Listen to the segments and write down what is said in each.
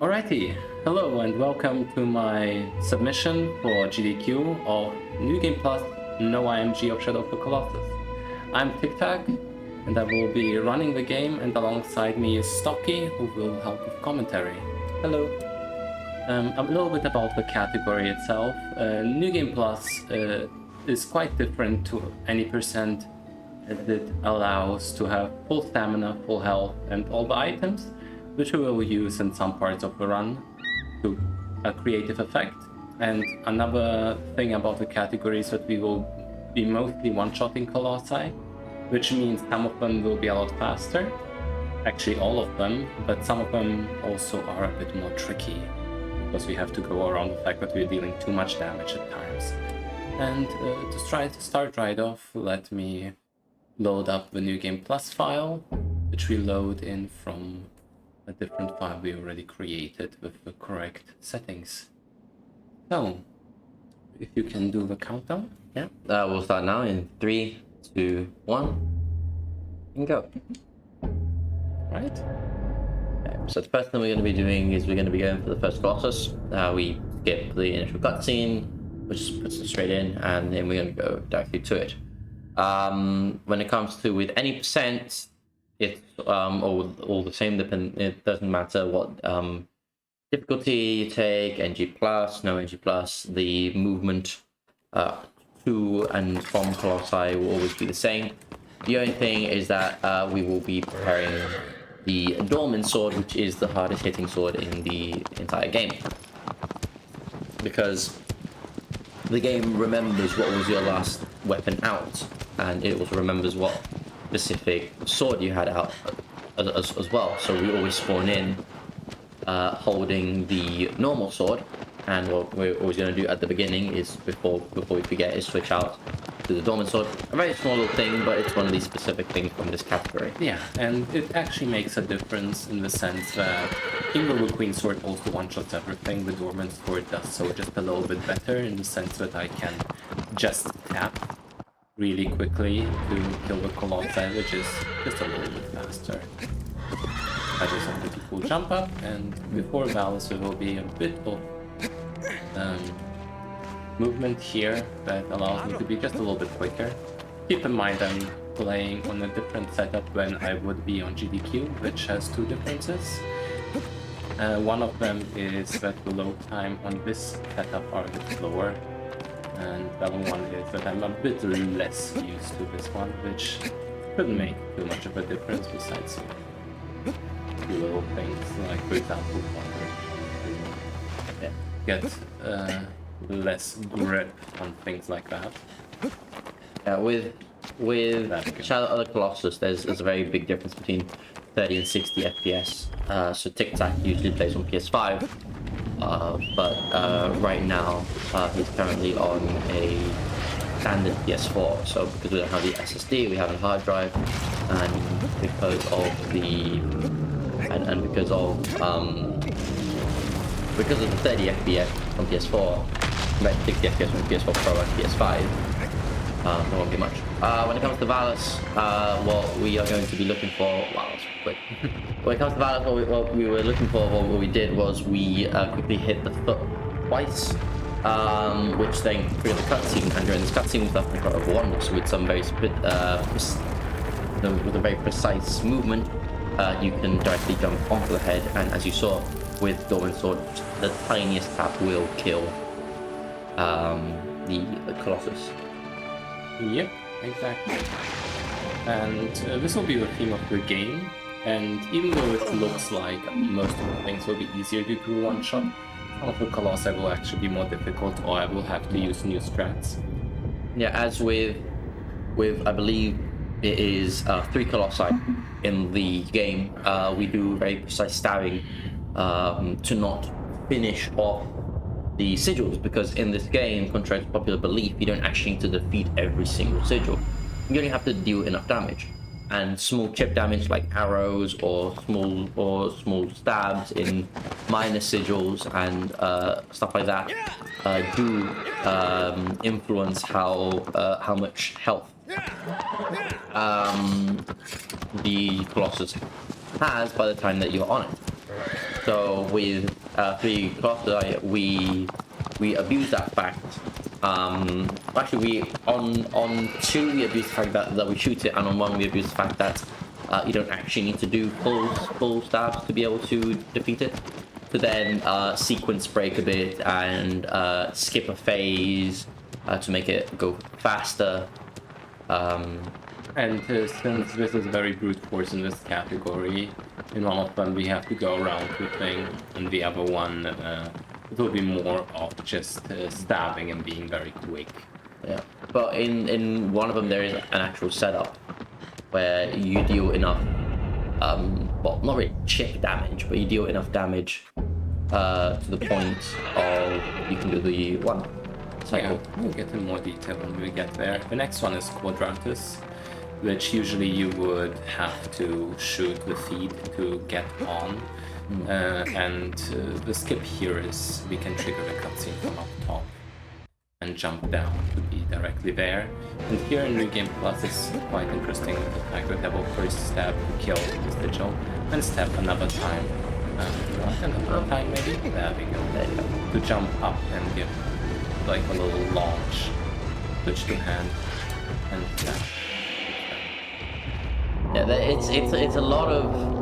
Alrighty, hello and welcome to my submission for GDQ of New Game Plus No IMG of Shadow of the Colossus. I'm TikTak and I will be running the game, and alongside me is Stocky, who will help with commentary. Hello. A little bit about the category itself. New Game Plus is quite different to any percent as it allows to have full stamina, full health, and all the items, which we will use in some parts of the run to a creative effect. And another thing about the category is that we will be mostly one-shotting Colossi, which means some of them will be a lot faster, actually all of them, but some of them also are a bit more tricky, because we have to go around the fact that we're dealing too much damage at times. And to try to start right off, let me load up the New Game Plus file, which we load in from a different file we already created with the correct settings. So, if you can do the countdown. Yeah, we'll start now in 3, 2, 1, and go. Right? Okay, so the first thing we're going to be doing is we're going to be going for the first Colossus. We skip the initial cutscene, which puts us straight in, and then we're going to go directly to it. When it comes to with any percent, it's all the same. It doesn't matter what difficulty you take, NG plus, no NG plus. The movement to and from Colossi will always be the same. The only thing is that we will be preparing the Dorman sword, which is the hardest hitting sword in the entire game, because the game remembers what was your last weapon out, and it also remembers what specific sword you had out as well. So we always spawn in holding the normal sword, and what we're always going to do at the beginning is before we forget is switch out to the Dorman sword. A very small little thing, but it's one of these specific things from this category. Yeah, and it actually makes a difference in the sense that even the Queen sword also one-shots everything. The Dorman sword does so just a little bit better, in the sense that I can just tap really quickly to kill the Colossi, which is just a little bit faster. I do some pretty cool jump up, and before Valis there will be a bit of movement here that allows me to be just a little bit quicker. Keep in mind I'm playing on a different setup when I would be on GDQ, which has two differences. One of them is that the load time on this setup are a bit slower, and the other one is that I'm a bit less used to this one, which couldn't make too much of a difference besides little things, like for example get less grip on things like that. Yeah, with Shadow of the Colossus, there's a very big difference between 30 and 60 FPS. So TikTak usually plays on PS5, but right now he's currently on a standard PS4. So because we don't have the SSD, we have a hard drive, and because of the because of the 30 FPS from PS4, but 60 FPS from PS4 Pro and PS5, there won't be much. When it comes to Valis, what we are going to be looking for, wow, that's quick. When it comes to Valis, what we were looking for, what we did was we quickly hit the foot twice, which then triggered the cutscene, and during this cutscene we left the of wonders with some very with a very precise movement. You can directly jump onto the head, and as you saw with Dorman sword, the tiniest tap will kill the Colossus. Yep, exactly. And this will be the theme of the game, and even though it looks like most of the things will be easier to do one shot, some of the Colossi will actually be more difficult, or I will have to use new strats. Yeah, as with I believe it is 3 Colossi in the game, we do very precise stabbing to not finish off the sigils, because in this game, contrary to popular belief, you don't actually need to defeat every single sigil. You only have to deal enough damage, and small chip damage like arrows or small stabs in minor sigils and stuff like that do influence how much health the Colossus has by the time that you're on it. So with 3 Colossi, we abuse that fact. Actually, we on 2 we abuse the fact that we shoot it, and on 1 we abuse the fact that you don't actually need to do full stabs to be able to defeat it. To then sequence break a bit and skip a phase to make it go faster. And since this is very brute force in this category, in one of them we have to go around clicking, and the other one it will be more of just stabbing and being very quick. Yeah, but in one of them there is an actual setup where you deal enough, well, not really chip damage, but you deal enough damage to the point of you can do the 1 cycle. Yeah, we'll get in more detail when we get there. The next one is Quadratus, which usually you would have to shoot the feed to get on. And the skip here is we can trigger the cutscene from up top and jump down to be directly there. And here in New Game Plus it's quite interesting the fact that I will first stab to kill the sigil, and stab another time. Another time maybe? There we go. There you go. To jump up and give like a little launch. Switch to hand and stab. Yeah, it's a lot of...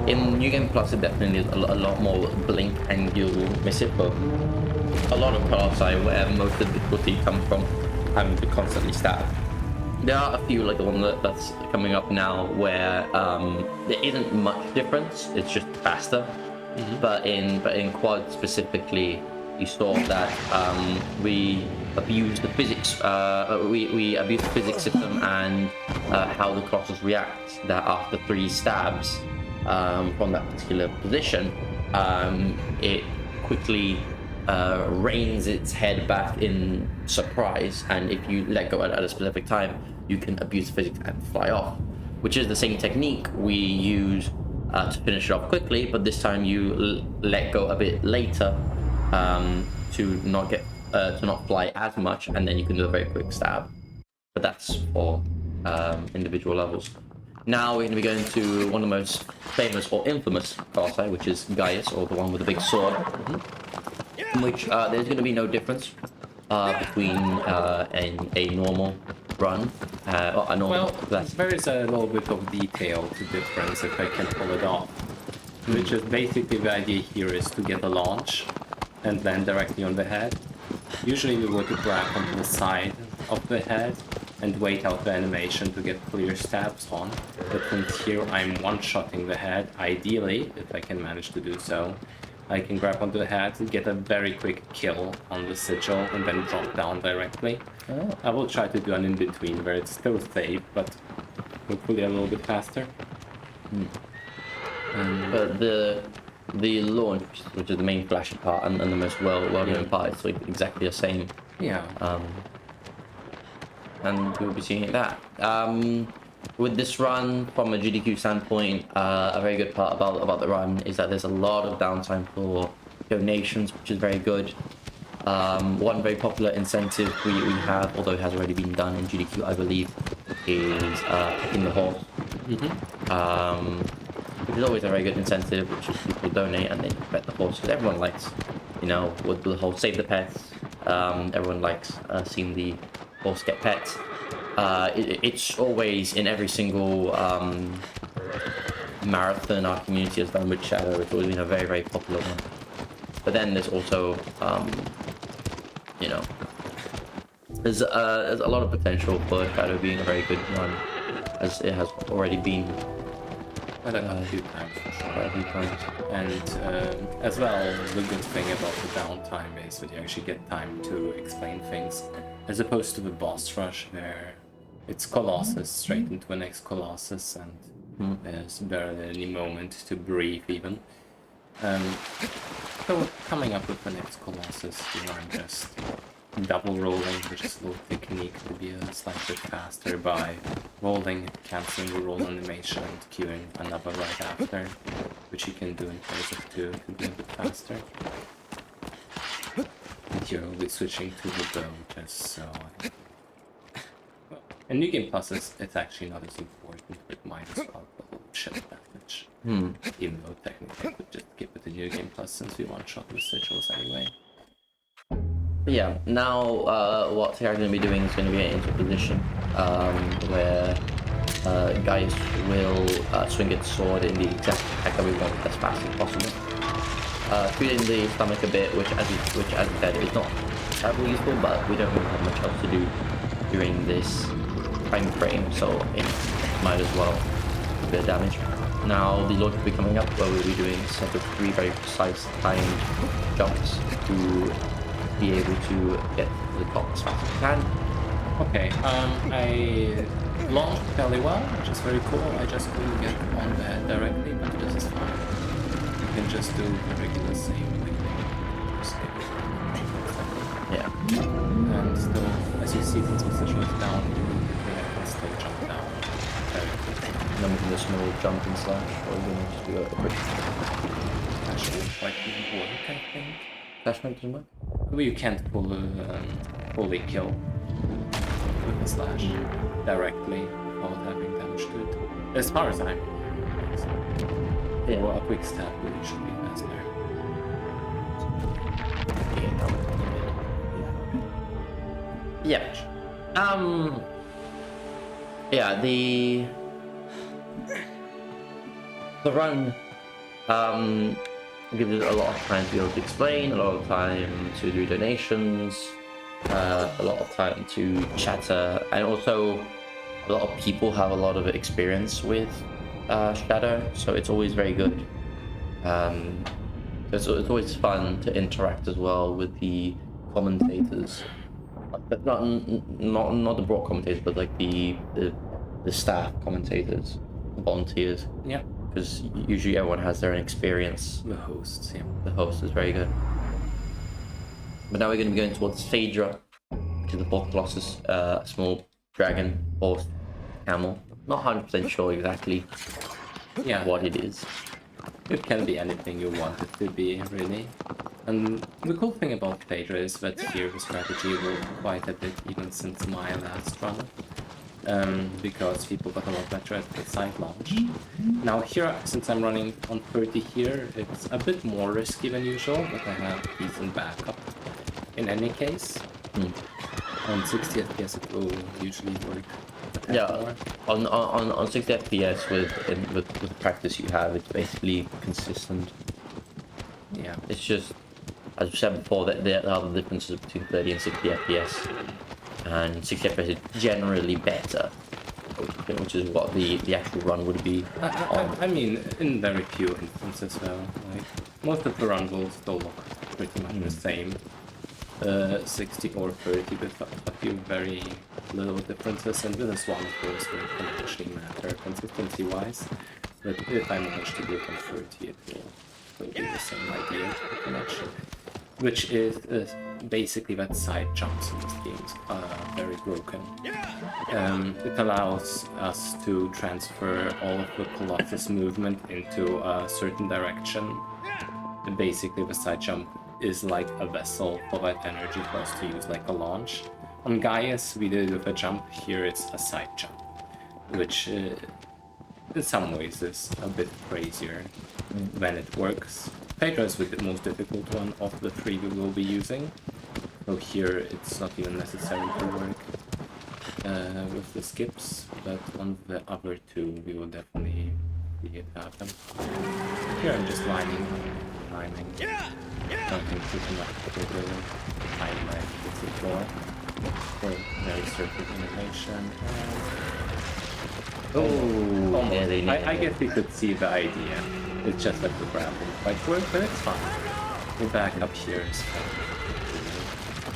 In New Game Plus, it definitely is a lot more blink and you'll miss it, but a lot of Colossi, where most of the difficulty comes from having to constantly stab. There are a few, like the one that's coming up now, where there isn't much difference, it's just faster. But in Quad specifically, you saw that we abuse the physics, we abuse the physics system and how the Colossus reacts, that after 3 stabs from that particular position, it quickly reins its head back in surprise, and if you let go at a specific time, you can abuse physics and fly off, which is the same technique we use to finish it off quickly, but this time you let go a bit later to not fly as much, and then you can do a very quick stab. But that's for individual levels. Now we're going to be going to one of the most famous or infamous Colossi, which is Gaius, or the one with the big sword. In which there's going to be no difference between a normal run or a normal class. There is a little bit of detail to difference if I can pull it off. Which is basically the idea here is to get a launch and then directly on the head. Usually we would grab onto the side of the head and wait out the animation to get clear stabs on. But since here I'm one-shotting the head, ideally, if I can manage to do so, I can grab onto the head and get a very quick kill on the sigil and then drop down directly. I will try to do an in-between where it's still safe, but hopefully a little bit faster. But the launch, which is the main flashy part and the most well-known part, is like exactly the same. Yeah. And we'll be seeing that. With this run, from a GDQ standpoint, a very good part about the run is that there's a lot of downtime for donations, which is very good. One very popular incentive we have, although it has already been done in GDQ, I believe, is picking the horse. Which is always a very good incentive, which is people donate and they pet the horse, because everyone likes, you know, with the whole save the pets. Everyone likes seeing the horse get pets. It's always in every single marathon our community has done with Shadow. It's always been a very, very popular one. But then there's also, you know, there's a lot of potential for Shadow being a very good run, as it has already been. Quite a few times. Quite a few times. And as well, the good thing about the downtime is that you actually get time to explain things, as opposed to the boss rush where it's Colossus straight into the next Colossus and there's barely any moment to breathe even. So coming up with the next Colossus, I'm just double rolling, which is a little technique to be slightly faster by rolling, cancelling the roll animation and queuing another right after, which you can do in place of 2 to be a bit faster. And here we'll be switching to the bow just so in New Game Plus it's actually not as important, but it might as well the whole chip damage. Even though technically I could just give it a New Game Plus since we one-shot with sigils anyway. But yeah, now what TikTak is going to be doing is going to be into a position where Gaius will swing its sword in the exact attack that we want as fast as possible. Feeding the stomach a bit, which as I said is not terribly useful, but we don't really have much else to do during this time frame, so it might as well do a bit of damage. Now the launch will be coming up where we'll be doing a set of 3 very precise timed jumps to be able to get to the top as fast as we can. Okay, I launched fairly well, which is very cool. I just couldn't get on the head directly, but this is fine. You can just do the regular same thing. Yeah. And still, as you see, since the position is down, I can still jump down very quickly. And then we can do a small jump and slash, or we're going to just do a quick Actually, quite even work, I think. slash mode doesn't work. Well, you can't fully kill with the slash directly without having damage to it. As far as I'm aware. Yeah. Or a quick stab really should be faster. Yeah. Yeah, the run gives us a lot of time to be able to explain, a lot of time to do donations, a lot of time to chatter, and also a lot of people have a lot of experience with Shadow, so it's always very good. It's always fun to interact as well with the commentators, but not the broad commentators, but like the staff commentators, the volunteers. Yeah. Because usually everyone has their own experience. The hosts, yeah. The host is very good. But now we're going to be going towards Phaedra, which is the fourth Colossus, a small dragon, horse, camel. Not 100% sure exactly what it is. It can be anything you want it to be, really. And the cool thing about Phaedra is that here the strategy evolved quite a bit even since my last run. Because people got a lot better at the side launch. Now here, since I'm running on 30 here, it's a bit more risky than usual, but I have decent backup in any case. On 60 FPS it will usually work a tad more. On 60 FPS with practice you have, it's basically consistent. Yeah. It's just, as we said before, that there are the differences between 30 and 60 FPS. And 60 FPS is generally better, which is what the actual run would be. I mean, in very few instances, though. Like, most of the run will still look pretty much the same. 60 or 30 with a few very little differences, and with this one, of course, where it can actually matter consistency-wise. But if I manage to do it on 30, it will still be the same idea, pretty much. Which is basically that side jumps in this game are very broken. It allows us to transfer all of the Colossus movement into a certain direction. And basically the side jump is like a vessel for that energy for us to use like a launch. On Gaius we did it with a jump, here it's a side jump. Which in some ways is a bit crazier when it works. Phaedra is the most difficult one of the 3 we will be using. So here it's not even necessary to work with the skips, but on the other 2 we will definitely see it happen. Here I'm just timing. Nothing too much particular. Timing my hits it for. Very circuit innovation. I guess you could see the idea. It's just that the grab didn't quite work, but it's fine. The backup here is fine.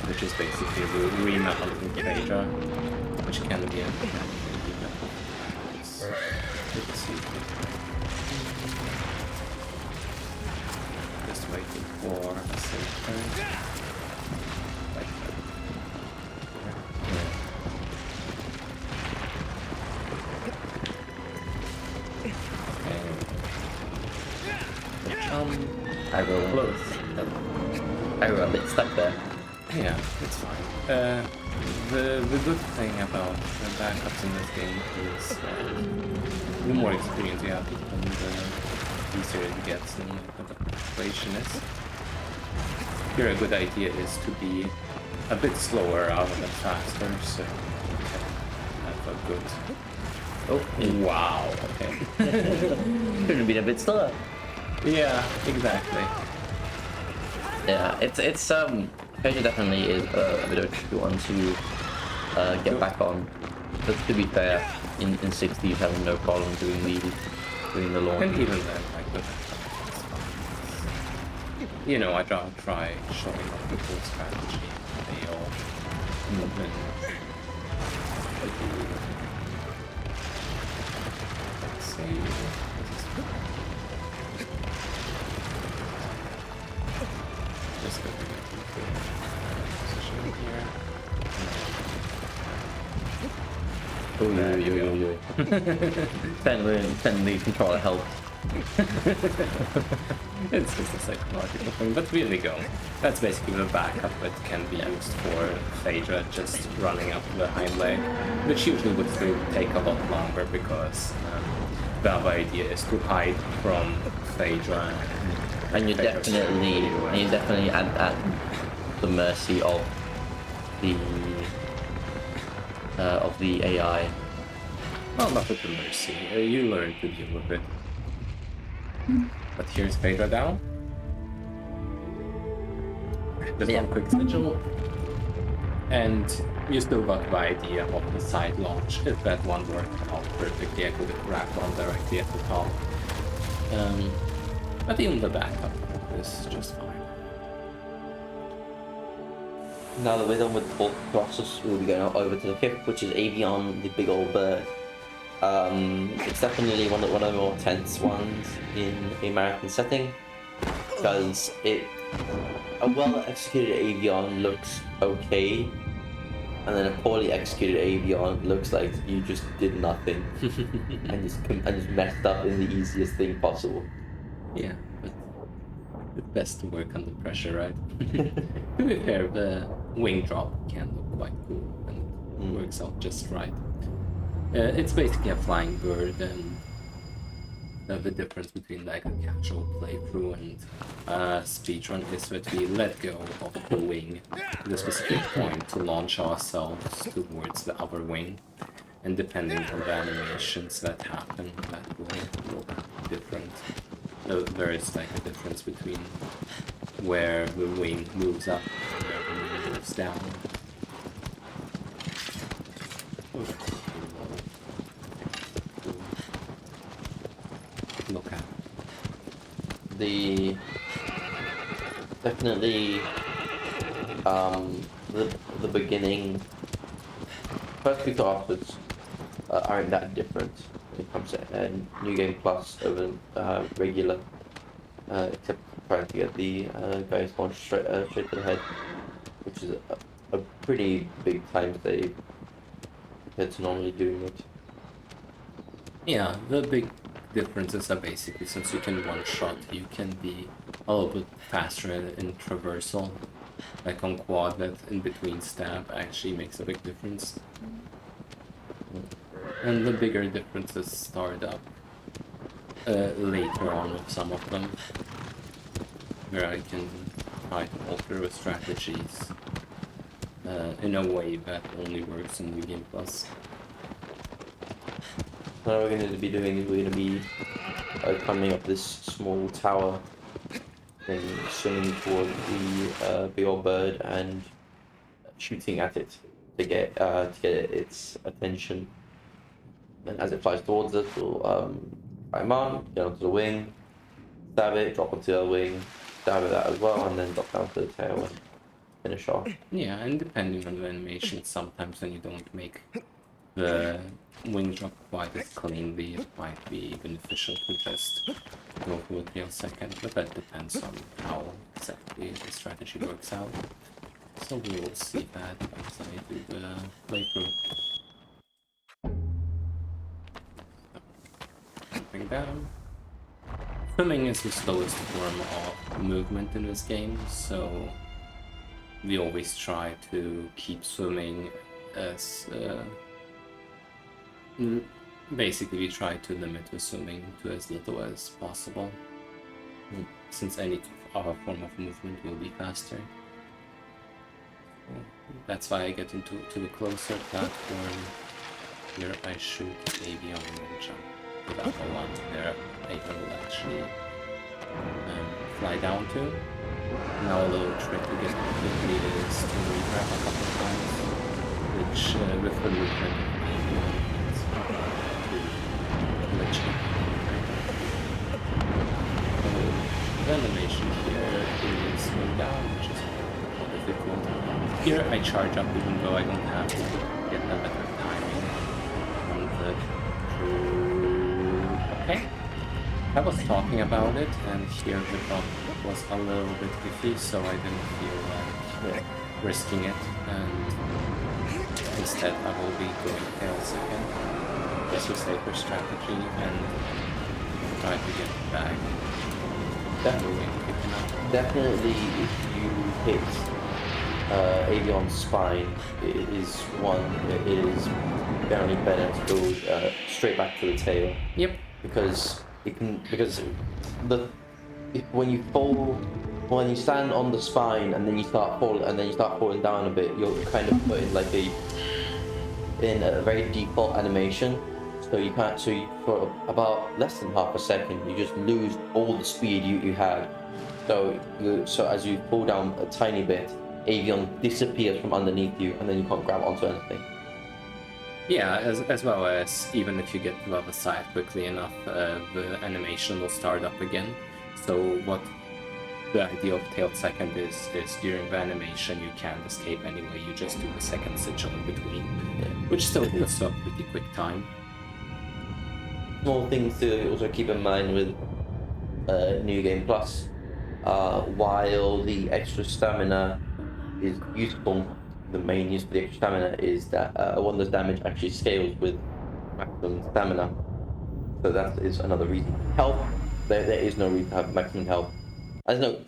Which is basically the remap of the Phaedra, which can be a let's see. Just waiting for a safe turn. Like that. I roll close. I roll a bit stuck there. Yeah, it's fine. The good thing about the backups in this game is the more experience you have, the easier it gets. And situation is. Here a good idea is to be a bit slower rather than faster, so you can have a good... Oh, wow, okay. Could have been a bit slower. Yeah, exactly. Yeah, it's Phaedra definitely is a bit of a tricky one to get back on. But to be fair, in 60s having no problem doing the launch. And even then, like, you know, I'd rather try showing off the full strategy. They all let's see. Just go to the position here. Then the controller helped. It's just a psychological thing, but really go. That's basically the backup that can be used for Phaedra just running up the hind leg, which usually would still take a lot longer because the other idea is to hide from Phaedra. And you're definitely at the mercy of the AI. Well, not at the mercy. You learn to deal with it. But here's Phaedra down. Just one quick sigil. And you still got the idea of the side launch. If that one worked out perfectly, I could have wrapped on directly at the top. But even the backup is just fine. Now that we're done with the Colossus, we'll be going over to the fifth, which is Avion, the big old bird. It's definitely one of the more tense ones in the American setting, because a well-executed Avion looks okay, and then a poorly executed Avion looks like you just did nothing and just messed up in the easiest thing possible. Yeah, but it's best to work under pressure, right? To be fair, the wing drop can look quite cool and works out just right. It's basically a flying bird, and the difference between like a casual playthrough and speedrun is that we let go of the wing at a specific point to launch ourselves towards the other wing, and depending on the animations that happen, that will look different. There is like a difference between where the wing moves up and where the wing moves down. Look at definitely the beginning first few classes aren't that different when it comes to New Game Plus over regular, except trying to get the guys launched straight to the head, which is a pretty big time save compared to normally doing it. Yeah, the big differences are basically since you can one-shot, you can be a little bit faster in traversal. Like on quad, that in-between stab actually makes a big difference. And the bigger differences start up later on with some of them, where I can try to alter the strategies in a way that only works in New Game Plus. What we're going to be doing is we're going to be climbing up this small tower and swimming toward the big old bird and shooting at it to get its attention. And as it flies towards us, we'll climb on, get onto the wing, stab it, drop onto the wing, stab at that as well, and then drop down to the tail and finish off. Yeah, and depending on the animation, sometimes when you don't make the wing drop quite as cleanly, it might be beneficial to just go for a tail second, but that depends on how exactly the strategy works out. So we will see that as I do the playthrough. Jumping down. Swimming is the slowest form of movement in this game, so we always try to keep swimming as basically we try to limit the swimming to as little as possible. since any other form of movement will be faster. That's why I get into the closer platform. Here I shoot Avion and jump to the upper one where Avion will actually fly down to. Now a little trick to get quickly is to regrab a couple of times, which with the movement of Avion is too glitchy. The animation here is going down, which is difficult. Here I charge up even though I don't have to get a better timing on the crew. Okay. I was talking about it and here the drop was a little bit iffy, so I didn't feel like risking it, and instead I will be going tail second. Just a safer strategy and try to get back. Definitely, if you hit Avion's spine, it is generally better to go straight back to the tail. Yep. Because when you stand on the spine and then you start falling down a bit, you're kind of put in a very default animation. So you can't. So for about less than half a second, you just lose all the speed you had. So as you fall down a tiny bit, Avion disappears from underneath you, and then you can't grab onto anything. Yeah, as well as even if you get to the other side quickly enough, the animation will start up again. So what the idea of tailed second is during the animation you can't escape anyway. You just do the second sigil in between, which still gives a pretty quick time. Small things to also keep in mind with New Game Plus. While the extra stamina is useful, the main use for the extra stamina is that Wonder's damage actually scales with maximum stamina. So that is another reason. Health, there is no reason to have maximum health. There's no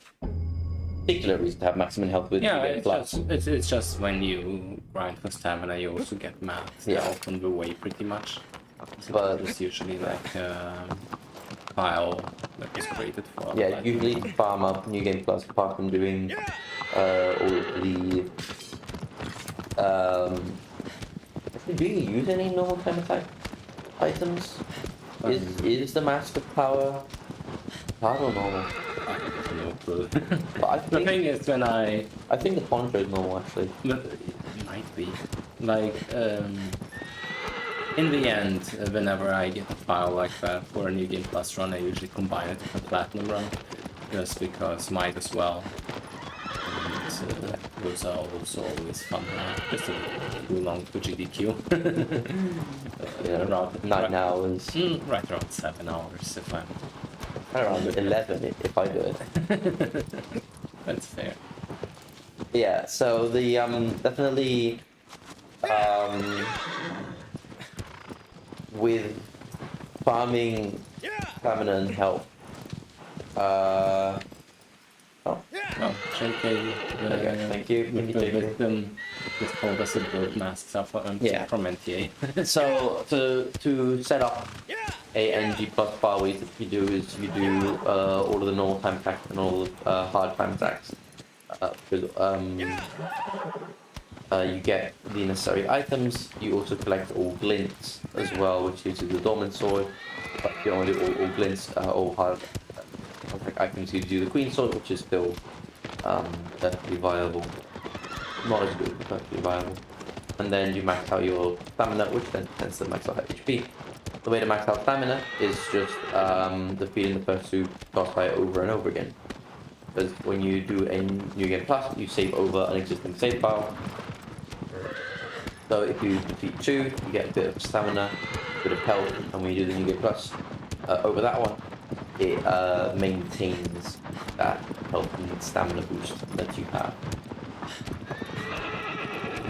particular reason to have maximum health with New Game Plus. It's just when you grind for stamina, you also get max health on the way pretty much. But it's usually like a file that is created for. Yeah, usually to farm up New Game Plus, apart from doing all of the. Do you use any normal time attack items? Is the Mask of Power hard or normal? I have no clue. But I think, the thing is, when I think the Poncho is normal actually. It might be like. In the end, whenever I get a file like that for a New Game Plus run, I usually combine it with a Platinum run, just because might as well. And those are also always fun. Just a bit too long for GDQ. Around 9 hours. Right around 7 hours if I'm. Around 11 if I do it. That's fair. Yeah, so the definitely with farming stamina and health. JK. Okay, thank you. The victim just told us to build masks up from NTA. So to set up a NG plus bar, what you do is you do all of the normal time attacks and all the hard time attacks. You get the necessary items. You also collect all glints as well, which gives you the dormant sword. But you only do all glints, all hard items. You do the queen sword, which is still perfectly viable. Not as good, but perfectly viable. And then you max out your stamina, which then tends to max out HP. The way to max out stamina is just defeating the first two boss fight over and over again. Because when you do a New Game Plus, you save over an existing save file. So if you defeat two, you get a bit of stamina, a bit of health, and when you do the New Game Plus over that one, it maintains that health and stamina boost that you have.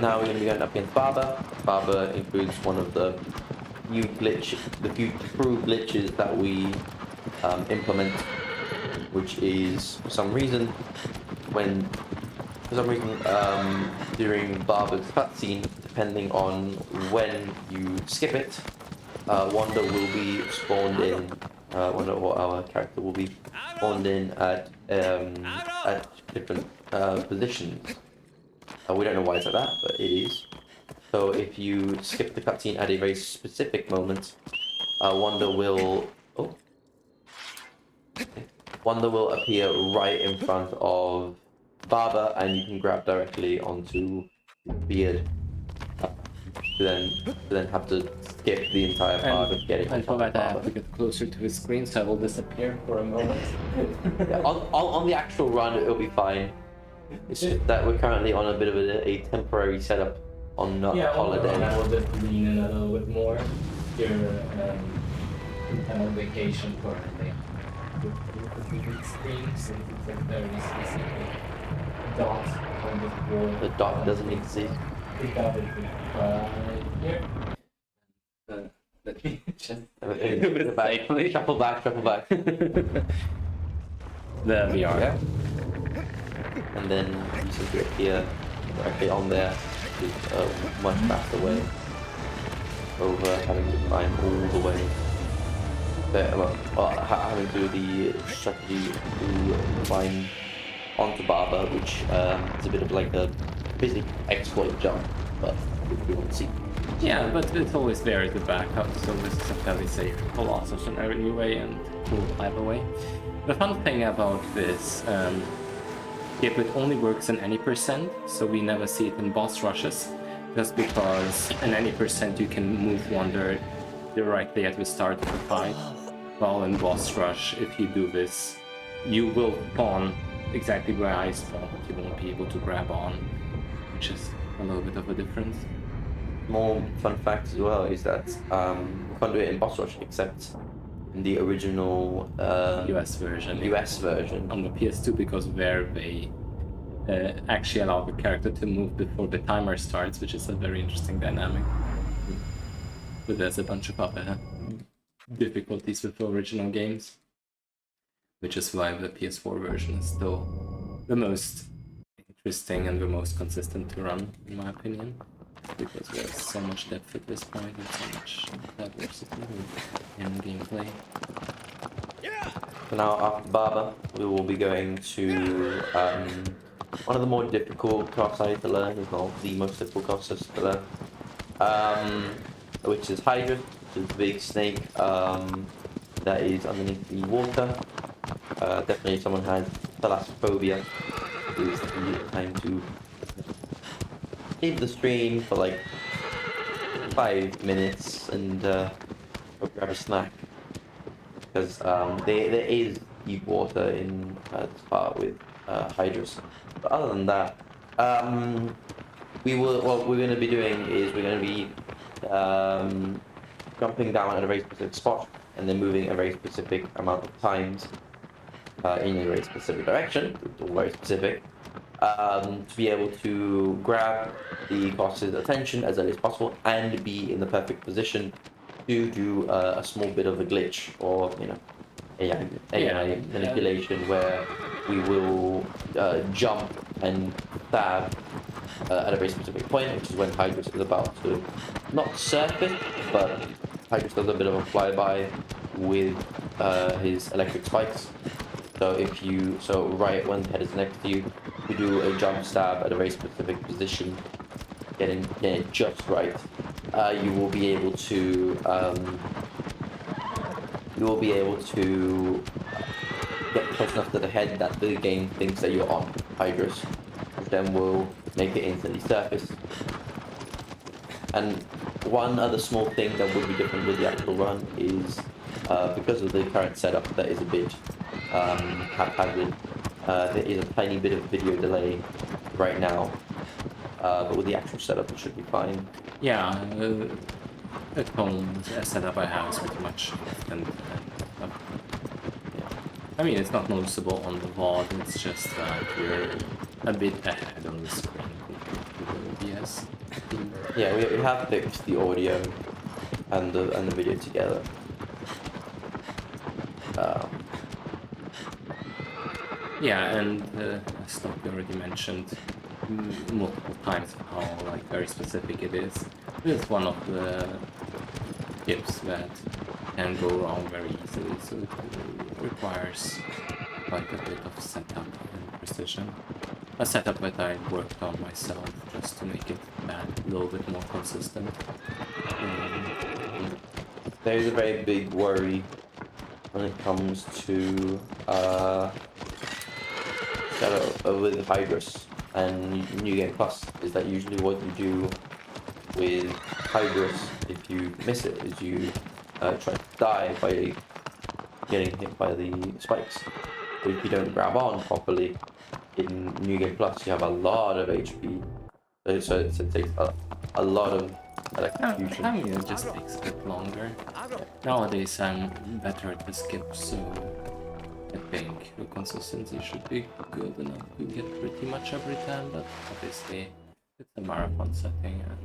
Now we're going to be going up against Barber. Barber includes one of the few true glitches that we implement, which is for some reason during Barber's cutscene, depending on when you skip it, Wanda will be spawned in wonder what our character will be spawned in at different positions. We don't know why it's like that, but it is. So if you skip the cutscene at a very specific moment, Wanda will Wanda will appear right in front of Barber, and you can grab directly onto Beard. To then have to skip the entire part of getting on And for top of that I have Barber. to get closer to his screen, so I will disappear for a moment. Yeah, on the actual run, it'll be fine. It's just that we're currently on a bit of a temporary setup on holiday. I will just lean in a little bit more. You're I'm on vacation currently. Screen, so it's like very specific dot on the wall. The dot doesn't exist. We got it here. Let me just safely. Shuffle back. There we are. Yeah. And then you simply appear directly on there, which is a much faster way over having to climb all the way. Having to do the strategy to climb onto Barber, which is a bit of like a basic exploit jump, but we won't see. Yeah, but it's always there as a backup, so this is a fairly safe Colossus in every way and cool either way. The fun thing about this, it only works in any percent, so we never see it in boss rushes, just because in any percent you can move Wonder directly at the start of the fight, while in boss rush, if you do this, you will spawn exactly where I spawn, but you won't be able to grab on, which is a little bit of a difference. More fun fact as well is that we can't do it in boss rush except in the original US version. US version. On the PS2, because there they actually allow the character to move before the timer starts, which is a very interesting dynamic. But there's a bunch of other difficulties with the original games, which is why the PS4 version is still the most interesting and the most consistent to run, in my opinion, because there's so much depth at this point and so much diversity in gameplay. So now after Barber, we will be going to one of the more difficult Colossi to learn, if not the most difficult Colossus to learn, which is Hydra, which is the big snake that is underneath the water. Definitely if someone has thalassophobia, it is the time to leave the stream for like 5 minutes and go grab a snack, because there is deep water in this part with Hydras. But other than that, what we're going to be doing is we're going to be jumping down at a very specific spot and then moving a very specific amount of times in a very specific direction, all very specific, to be able to grab the boss's attention as early as possible and be in the perfect position to do a small bit of a glitch or, you know, AI manipulation where we will jump and stab at a very specific point, which is when Hydrus is about to not surface, but Hydrus does a bit of a flyby with his electric spikes. So right when the head is next to you, you do a jump stab at a very specific position, getting it just right. You will be able to get close enough to the head that the game thinks that you're on Hydrus, which then will make it instantly surface. And one other small thing that would be different with the actual run is because of the current setup that is a bit haphazard, there is a tiny bit of video delay right now, but with the actual setup it should be fine. Yeah, at home, the setup I have is pretty much constant. I mean, it's not noticeable on the VOD, it's just that we're a bit ahead on the screen with the OBS. Yeah, we have fixed the audio and the video together. Yeah, and as Stocky already mentioned multiple times how very specific it is. This is one of the tips that can go wrong very easily, so it requires quite a bit of setup and precision. A setup that I worked on myself just to make it a little bit more consistent. There is a very big worry when it comes to with Hydrus and New Game Plus, is that usually what you do with Hydrus if you miss it is you try to die by getting hit by the spikes. But if you don't grab on properly in New Game Plus, you have a lot of HP. So it takes a lot of electrocution. Having it just takes a bit longer. Nowadays I'm better at the skip, so I think the consistency should be good enough to get pretty much every time, but obviously it's a marathon setting and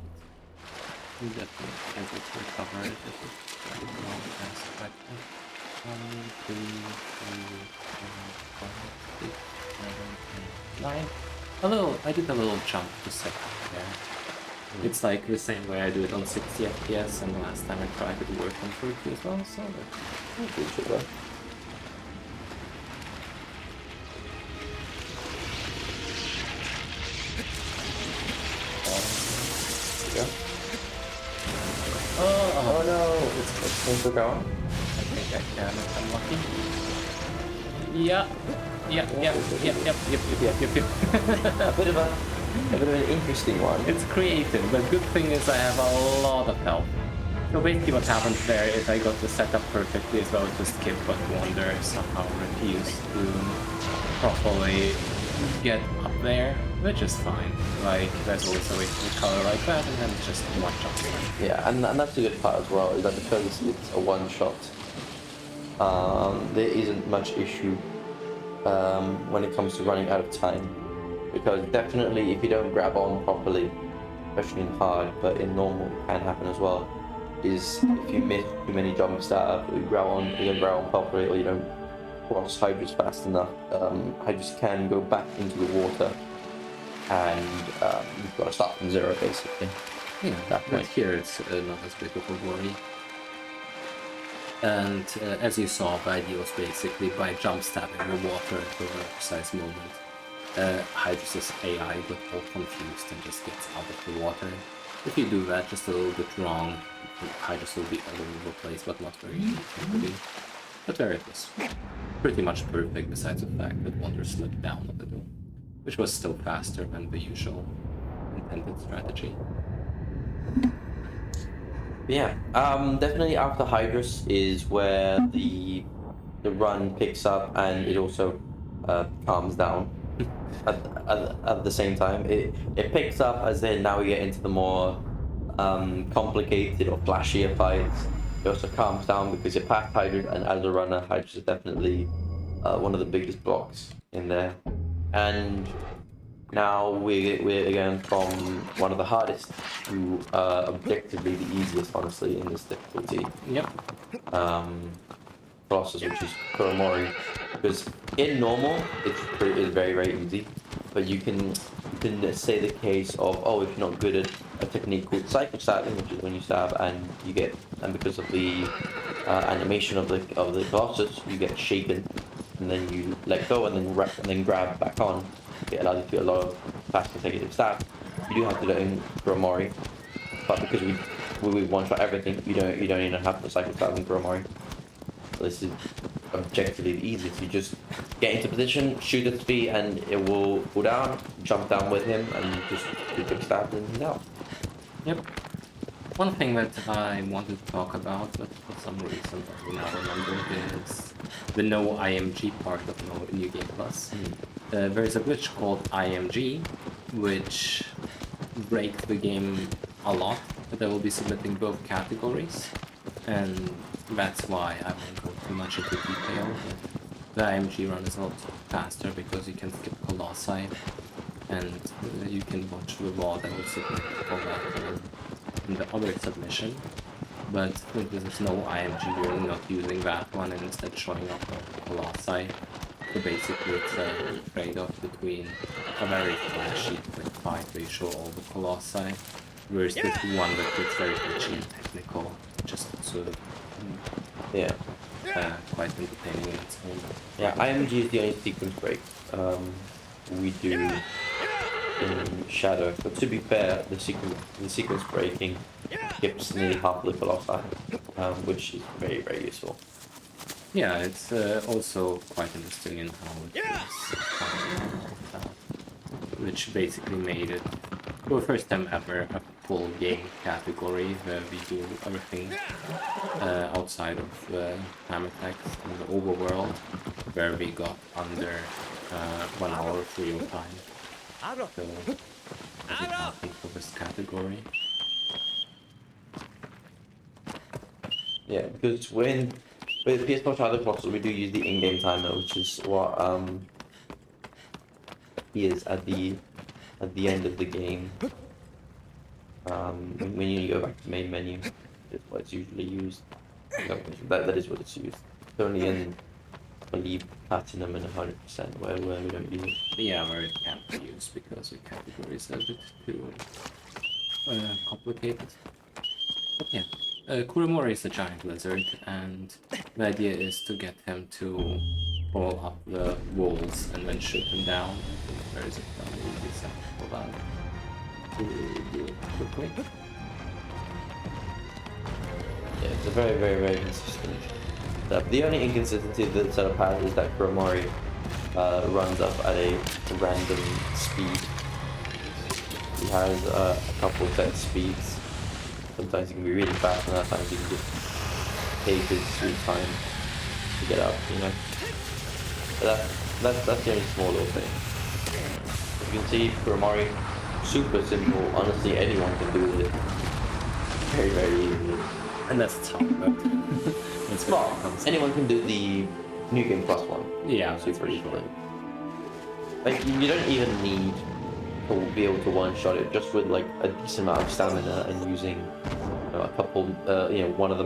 you definitely able to recover it if it's quite long as expected. 1, 2, 3, 4, 5, 6, 7, 8, 9. I did a little jump to second there. It's like the same way I do it on 60 FPS, and the last time I tried it worked on 30 as well, so that's good shit, right? Oh no, it's going to go on. I think I can if I'm lucky. Yeah. A bit of an interesting one. It's creative. The good thing is I have a lot of health. So basically what happens there is I got the setup perfectly as well to skip, but Wonder somehow refused to properly get up there, which is fine. Like, there's always a way to recover like that, and then it's just one shot. Yeah, and that's the good part as well, is that because it's a one shot, there isn't much issue when it comes to running out of time. Because definitely if you don't grab on properly, especially in hard, but in normal it can happen as well, is if you miss too many jumps that you don't grab on properly, or you don't cross Hydrus fast enough, Hydrus can go back into the water, and you've got to start from zero basically. Yeah, that but point. here it's not as big of a worry. And as you saw, the idea was basically by jump stabbing the water at the precise moment. Hydrus' AI got all confused and just gets out of the water. If you do that just a little bit wrong, Hydrus will be all over the place, but not very easy. But there it was. Pretty much perfect, besides the fact that Wonder slipped down a little, which was still faster than the usual intended strategy. Yeah, definitely after Hydrus is where the run picks up, and it also calms down at the same time. It picks up as then now we get into the more complicated or flashier fights. It also calms down because you're past Hydrus, and as a runner, Hydrus is definitely one of the biggest blocks in there. And now we're going from one of the hardest to objectively the easiest, honestly, in this difficulty. Yep. Colossus, which is Kuromori, because in normal it's very, very easy, but you can say the case of, oh, if you're not good at a technique called cycle stabbing, which is when you stab and because of the animation of the Colossus, you get shaken and then you let go and then grab back on. It allows you to do a lot of fast consecutive stabs. You do have to do it in Kuromori, but because we one shot everything, you don't even have to cycle stab in Kuromori. So this is objectively the easiest. You just get into position, shoot at his feet, and it will go down, jump down with him, and just do quick stabs and he's out. Yep. One thing that I wanted to talk about, but for some reason I do not remember, is the No IMG part of No New Game Plus. There is a glitch called IMG, which breaks the game a lot, but I will be submitting both categories, and that's why I won't go too much into detail. The IMG run is a lot faster because you can skip Colossi, and you can watch the VOD I will submit for that in the other submission. But since there is no IMG, we're not using that one and instead showing up on Colossi. So basically it's a trade-off between a very flashy quick fight where you show all the Colossi versus one that gets very glitchy and technical, just sort of Yeah. quite entertaining in its own. Yeah, IMG is the only sequence break we do in Shadow. But to be fair, the sequence breaking skips nearly half of the Colossi, which is very, very useful. Yeah, it's also quite interesting in how it was, which basically made it, for the first time ever, a full game category where we do everything outside of time attacks in the overworld, where we got under 1 hour of real time. So, I think nothing for this category. Yeah, because with PS4 Shadow Colossus, we do use the in-game timer, which is what is at the end of the game. When you go back to main menu, is what it's usually used. That is what it's used. It's only in, I believe, Platinum and 100% where we don't use it. Yeah, where it can't be used because the category is a bit too complicated. But yeah, Kuromori is a giant lizard, and the idea is to get him to fall up the walls and then shoot him down. Where is it? For that. To do it quickly. Yeah, it's a very, very, very consistent setup. The only inconsistency that the setup has is that Kuromori runs up at a random speed. He has a couple of set speeds. Sometimes he can be really fast, and other times he can just take his sweet time to get up, you know. But that's the only small little thing. As you can see, Kuromori, super simple. Honestly, anyone can do this. Very, very easy. And that's tough, but that's Well, what comes. anyone can do the New Game Plus one. Yeah, that's Super for easily. sure. Like, you don't even need to be able to one-shot it, just with like a decent amount of stamina and using a couple, one of the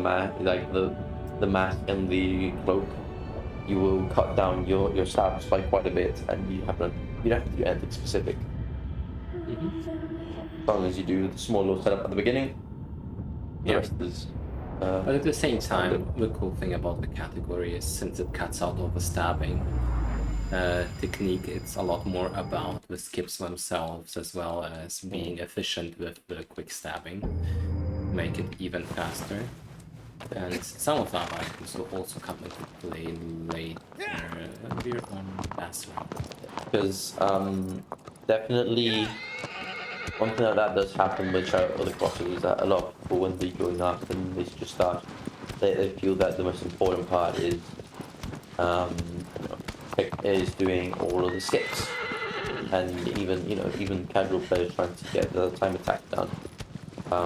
the mask and the cloak. You will cut down your stabs by quite a bit, and you don't have to do anything specific. As long as you do the small little setup at the beginning, the Yeah. rest is. But at the same time, the cool thing about the category is since it cuts out all the stabbing technique, it's a lot more about the skips themselves as well as being efficient with the quick stabbing, make it even faster. And some of our items will also come into play later. We're on pass round. Because definitely one thing that does happen with other Colossus is that a lot of people, when they join up and they just start, they feel that the most important part is doing all of the skips, and even casual players trying to get the time attack done. I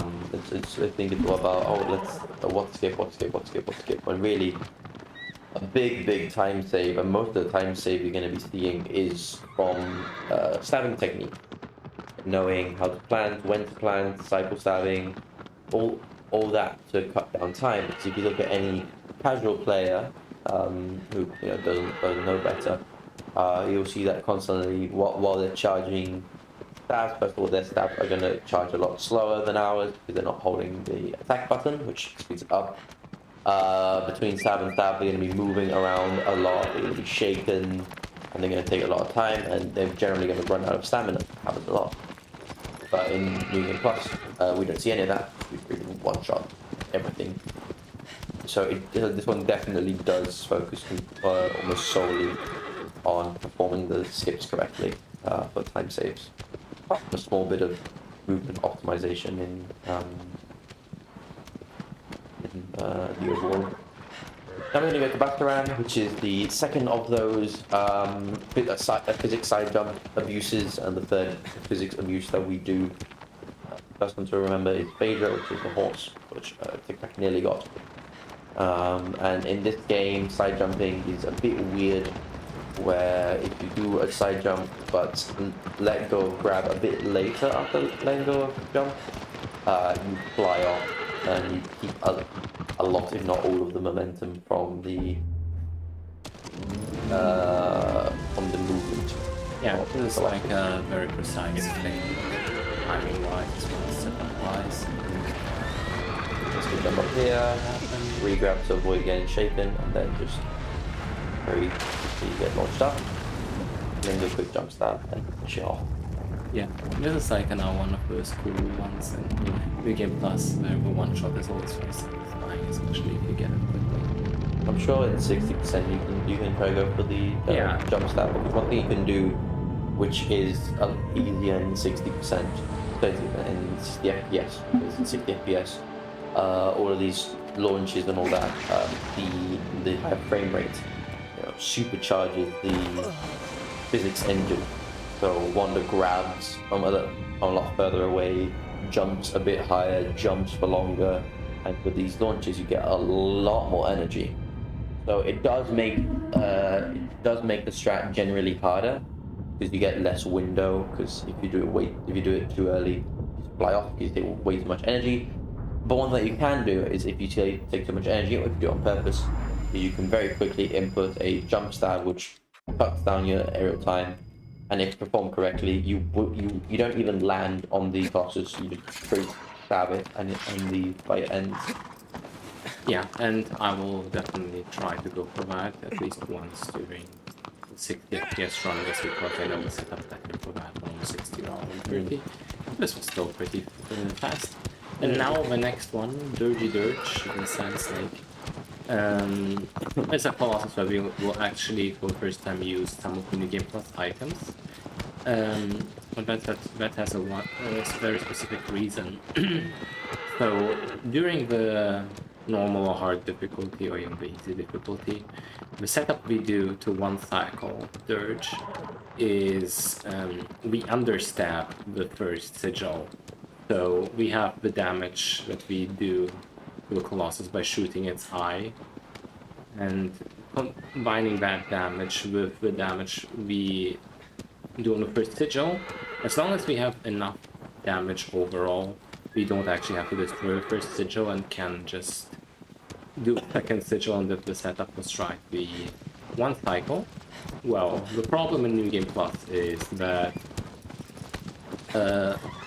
think it's all about what skip, when really a big time save, and most of the time save you're going to be seeing is from stabbing technique, knowing how to plant, when to plant, cycle stabbing, all that to cut down time. Because if you look at any casual player who doesn't know better, you'll see that constantly while they're charging stabs. First of all, their stabs are going to charge a lot slower than ours because they're not holding the attack button, which speeds it up. Between stab and stab, they're going to be moving around a lot, they're going to be shaken, and they're going to take a lot of time, and they're generally going to run out of stamina. Happens a lot. But in New Game Plus, we don't see any of that. We pretty one-shot everything. So this one definitely does focus almost solely on performing the skips correctly for time saves. A small bit of movement optimization in the overall. Now we're going to go to Bastaran, which is the second of those physics side jump abuses, and the third physics abuse that we do. First one to remember is Phaedra, which is the horse, which TikTak nearly got. And in this game, side jumping is a bit weird, where if you do a side jump but let go of grab a bit later after letting go of jump, you fly off and you keep a lot, if not all, of the momentum from the movement. Yeah, it was like a very precise thing, timing-wise as well as setup-wise. Just quick jump up here, re-grab to avoid getting shaken, and then just very quickly get launched up. And then do a quick jump stab and finish it off. Yeah, this is like now one of those cool ones in New Game Plus where the one shot is always very satisfying, especially if you get it quickly. I'm sure in 60% you can try to go for the jump stab. Because one thing you can do, which is easier in 60%, in 60 FPS, because in 60 FPS, all of these launches and all that, the high frame rate, supercharges the physics engine. So one that grabs from a lot further away, jumps a bit higher, jumps for longer, and with these launches you get a lot more energy. So it does make the strat generally harder because you get less window. Because if you do it too early, you fly off because you take way too much energy. But one thing you can do is if you take too much energy, or if you do it on purpose, you can very quickly input a jump stab which cuts down your aerial time. And if performed correctly, you don't even land on the Colossus, you just straight stab it and the fight ends. Yeah, and I will definitely try to go for that at least once during 60 FPS run, just because I know the setup that can for that on 60 rather than 30. This was still pretty fast. And now the next one, Dirgy Dirge, in sense like it's a Colossus where we will actually for the first time use some of the New Game Plus items. But that has a very specific reason. So during the normal or hard difficulty, or even the easy difficulty, the setup we do to one cycle Dirge is we understab the first sigil. So we have the damage that we do to the Colossus by shooting its eye, and combining that damage with the damage we do on the first sigil, as long as we have enough damage overall, we don't actually have to destroy the first sigil and can just do second sigil, and if the setup was right, we one cycle. Well, the problem in New Game Plus is that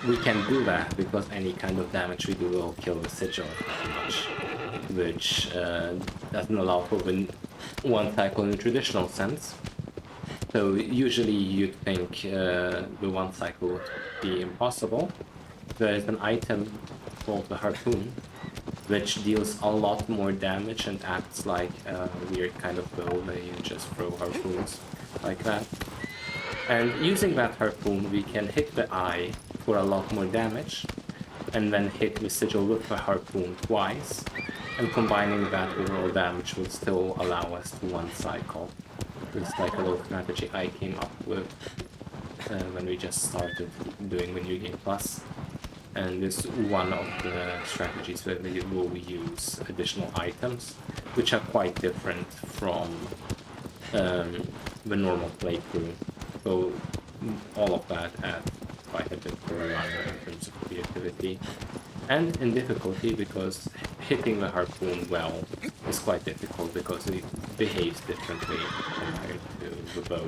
we can do that because any kind of damage we do will kill the sigil pretty much, which doesn't allow for one cycle in the traditional sense. So usually you'd think the one cycle would be impossible. There is an item called the Harpoon, which deals a lot more damage and acts like a weird kind of bow where you just throw harpoons like that. And using that harpoon, we can hit the eye for a lot more damage, and then hit the sigil with the harpoon twice, and combining that overall damage will still allow us to one cycle. It's like a little strategy I came up with when we just started doing the New Game Plus. And it's one of the strategies where we will use additional items, which are quite different from the normal playthrough. So all of that adds quite a bit to the runner in terms of creativity. And in difficulty, because hitting the harpoon well is quite difficult because it behaves differently compared to the bow.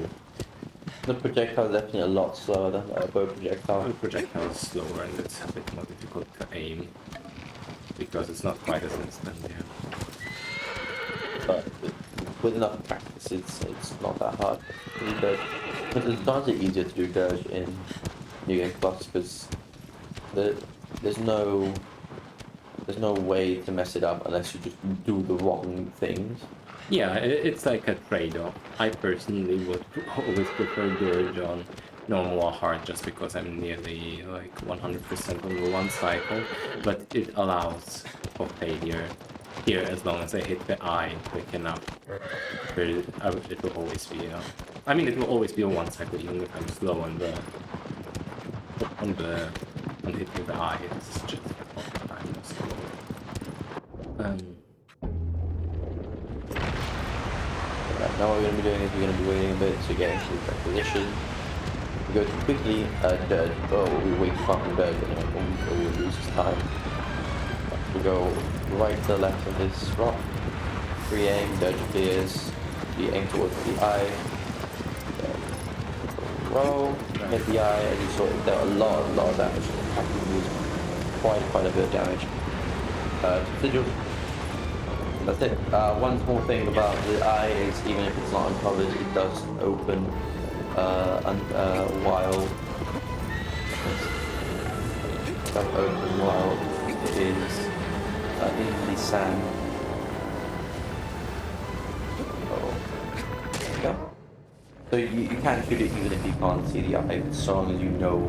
The projectile is definitely a lot slower than a bow projectile. The projectile is slower and it's a bit more difficult to aim because it's not quite as instant, yeah. But with enough practice, it's not that hard to do Dirge. But it's not easier to do Dirge in New Game Plus because there's no way to mess it up unless you just do the wrong things. Yeah, it's like a trade-off. I personally would always prefer Dirge on normal or hard just because I'm nearly like 100% on the one cycle, but it allows for failure here as long as I hit the eye quick enough. It will always be it will always be a one cycle even if I'm slow on hitting the eye. It's just all the time slow. Now what we're going to be doing is we're going to be waiting a bit to get into the correct position. We go too quickly, Dirge, we wait far from Dirge and we lose time. We go right to the left of this rock, free aim, Dirge clears, we aim towards the eye, roll, hit the eye, and you saw there a lot of damage. Quite a bit of damage. sigils. That's it. One small thing about the eye is even if it's not uncovered, it does open while it is in the sand. There we go. So you can shoot it even if you can't see the eye, so long as you know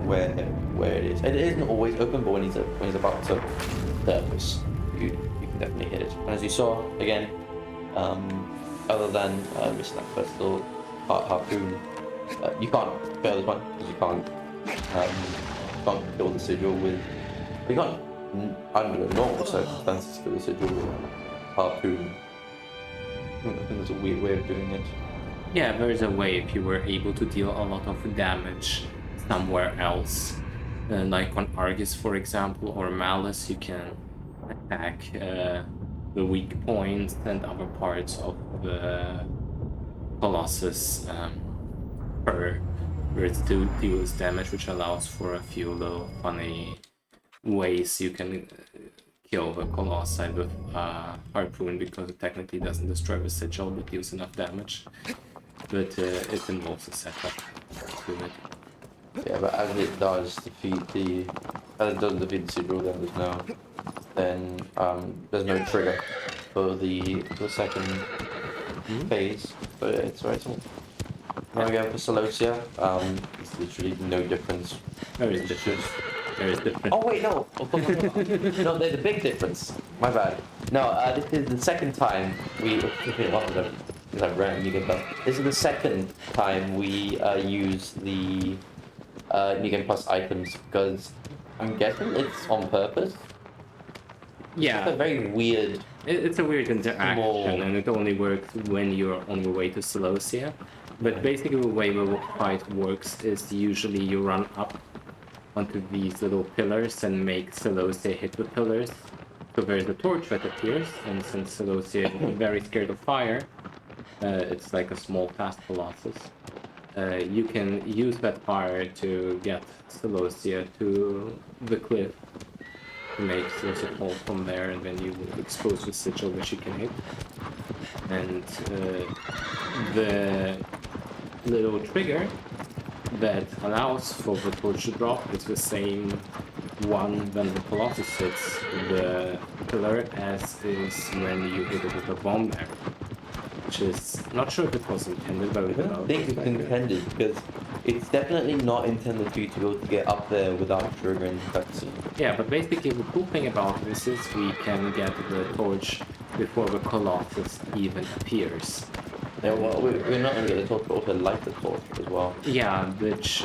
where it is. It isn't always open, but when he's about to surface, you can definitely hit it. And as you saw, again, other than missing that first little harpoon, you can't fail this one because you can't kill the sigil with. You can't under normal circumstances kill the sigil with harpoon. I think there's a weird way of doing it. Yeah, there is a way if you were able to deal a lot of damage somewhere else. Like on Argus, for example, or Malice, you can attack the weak points and other parts of the Colossus where it still deals damage, which allows for a few little funny ways you can kill the Colossi with harpoon, because it technically doesn't destroy the sigil but deals enough damage. But it involves a setup to it. Yeah, but as it does defeat the sigil, then there's no trigger for the second phase. But it's very simple. Now we go for Celosia. It's literally no difference. There is difference. There is difference. Oh wait, no. No, there's a big difference. My bad. No, this is the second time this is the second time we use the New Game Plus items, because I'm guessing it's on purpose. Yeah. It's a very weird. It's a weird interaction, and it only works when you're on your way to Celosia. But basically the way the fight works is usually you run up onto these little pillars and make Celosia hit the pillars. So there's a torch that appears, and since Celosia is very scared of fire, it's like a small fast Colossus. You can use that fire to get Celosia to the cliff to make Celosia fall from there, and then you expose the sigil which you can hit. And the little trigger that allows for the torch to drop is the same one when the Colossus hits the pillar as is when you hit it with a bomb there. Which is not sure if it was intended, but I don't think it's intended, because it's definitely not intended for you to be able to get up there without triggering the cutscene. Yeah, but basically the cool thing about this is we can get the torch before the Colossus even appears. Yeah, well, we're not going to get the torch, but also light the torch as well. Yeah, which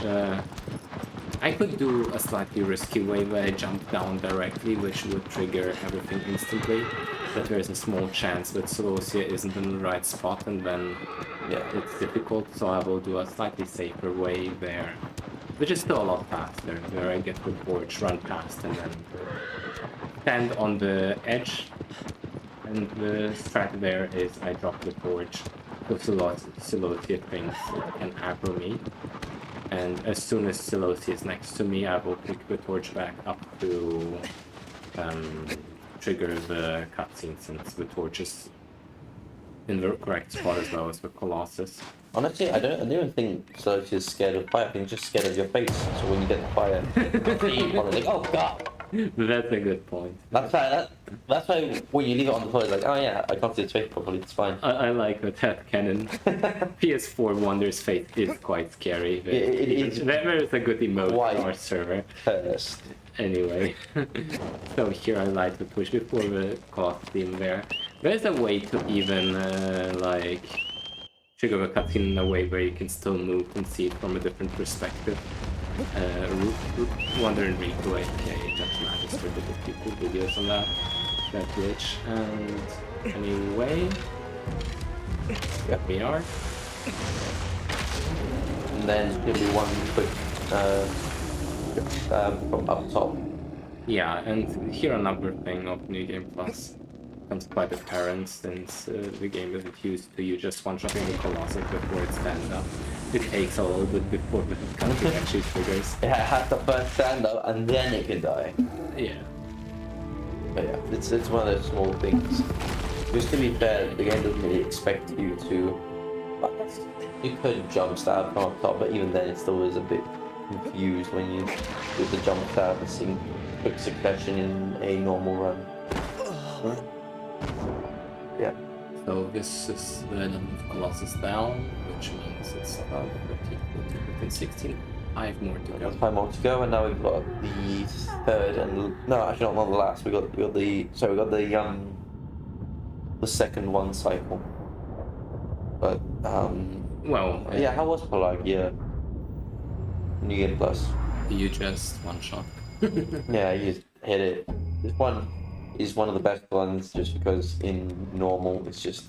I could do a slightly risky way where I jump down directly, which would trigger everything instantly. But there's a small chance that Celosia isn't in the right spot, and then it's difficult. So I will do a slightly safer way there, which is still a lot faster, where I get the torch, run past, and then stand on the edge. And the strat there is I drop the torch, so Celosia thinks it can aggro me. And as soon as Celosia is next to me, I will pick the torch back up to trigger the cutscene, since the torch is in the correct spot as well as the Colossus. Honestly, I don't even think Celosia is scared of fire. I think he's just scared of your face. So when you get the fire, you're like, oh god. That's a good point. That's why when you leave it on the floor, it's like, oh yeah, I can't see his face properly, it's fine. I like the headcanon. PS4 Wonder's face is quite scary. It is. There is a good emote on our server. Cursed. Anyway, so here I like to push before the costume there. There's a way to even like trigger the cutscene in a way where you can still move and see it from a different perspective. Wonder and Replay, okay, Judge Magister did a few cool videos on that glitch. And anyway, here we are. And then there'll be one quick from up top. Yeah, and here another thing of New Game Plus becomes quite apparent, since the game isn't used to you just one-shotting the Colossus before it stands up. It takes a little bit before the cutscene actually triggers. It has to first stand up and then it can die. Yeah. But yeah, it's one of those small things. Just to be fair, the game doesn't really expect you to. But you could jump stab from up top, but even then, it still is a bit confused when you do the jump stab and see quick succession in a normal run. Yeah. So this is the level of Colossus down, which means it's about 13, 14, 15, 16. 5 more to go. There's 5 more to go, and now we've got the third and no, actually not the last. We got the second one cycle. But Well, yeah, how was Pelagia? New Game Plus. you just one shot. Yeah, you just hit it. This one is one of the best ones just because in normal it's just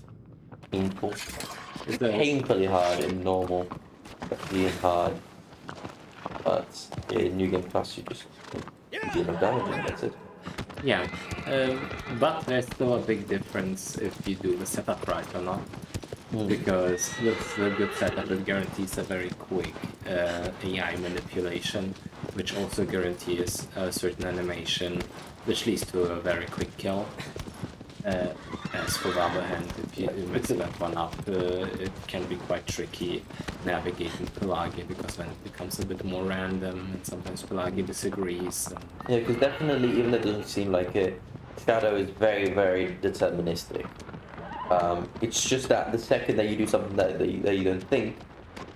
painful. It's painfully hard in normal, especially in hard. But in New Game Plus you just deal no damage and that's it. Yeah, but there's still a big difference if you do the setup right or not. Because with a good setup, it guarantees a very quick AI manipulation, which also guarantees a certain animation, which leads to a very quick kill. As for the other hand, if you mess that one up, it can be quite tricky navigating Pelagia, because then it becomes a bit more random, and sometimes Pelagia disagrees. And... Yeah, because definitely, even though it doesn't seem like it, Shadow is very, very deterministic. It's just that the second that you do something that you don't think,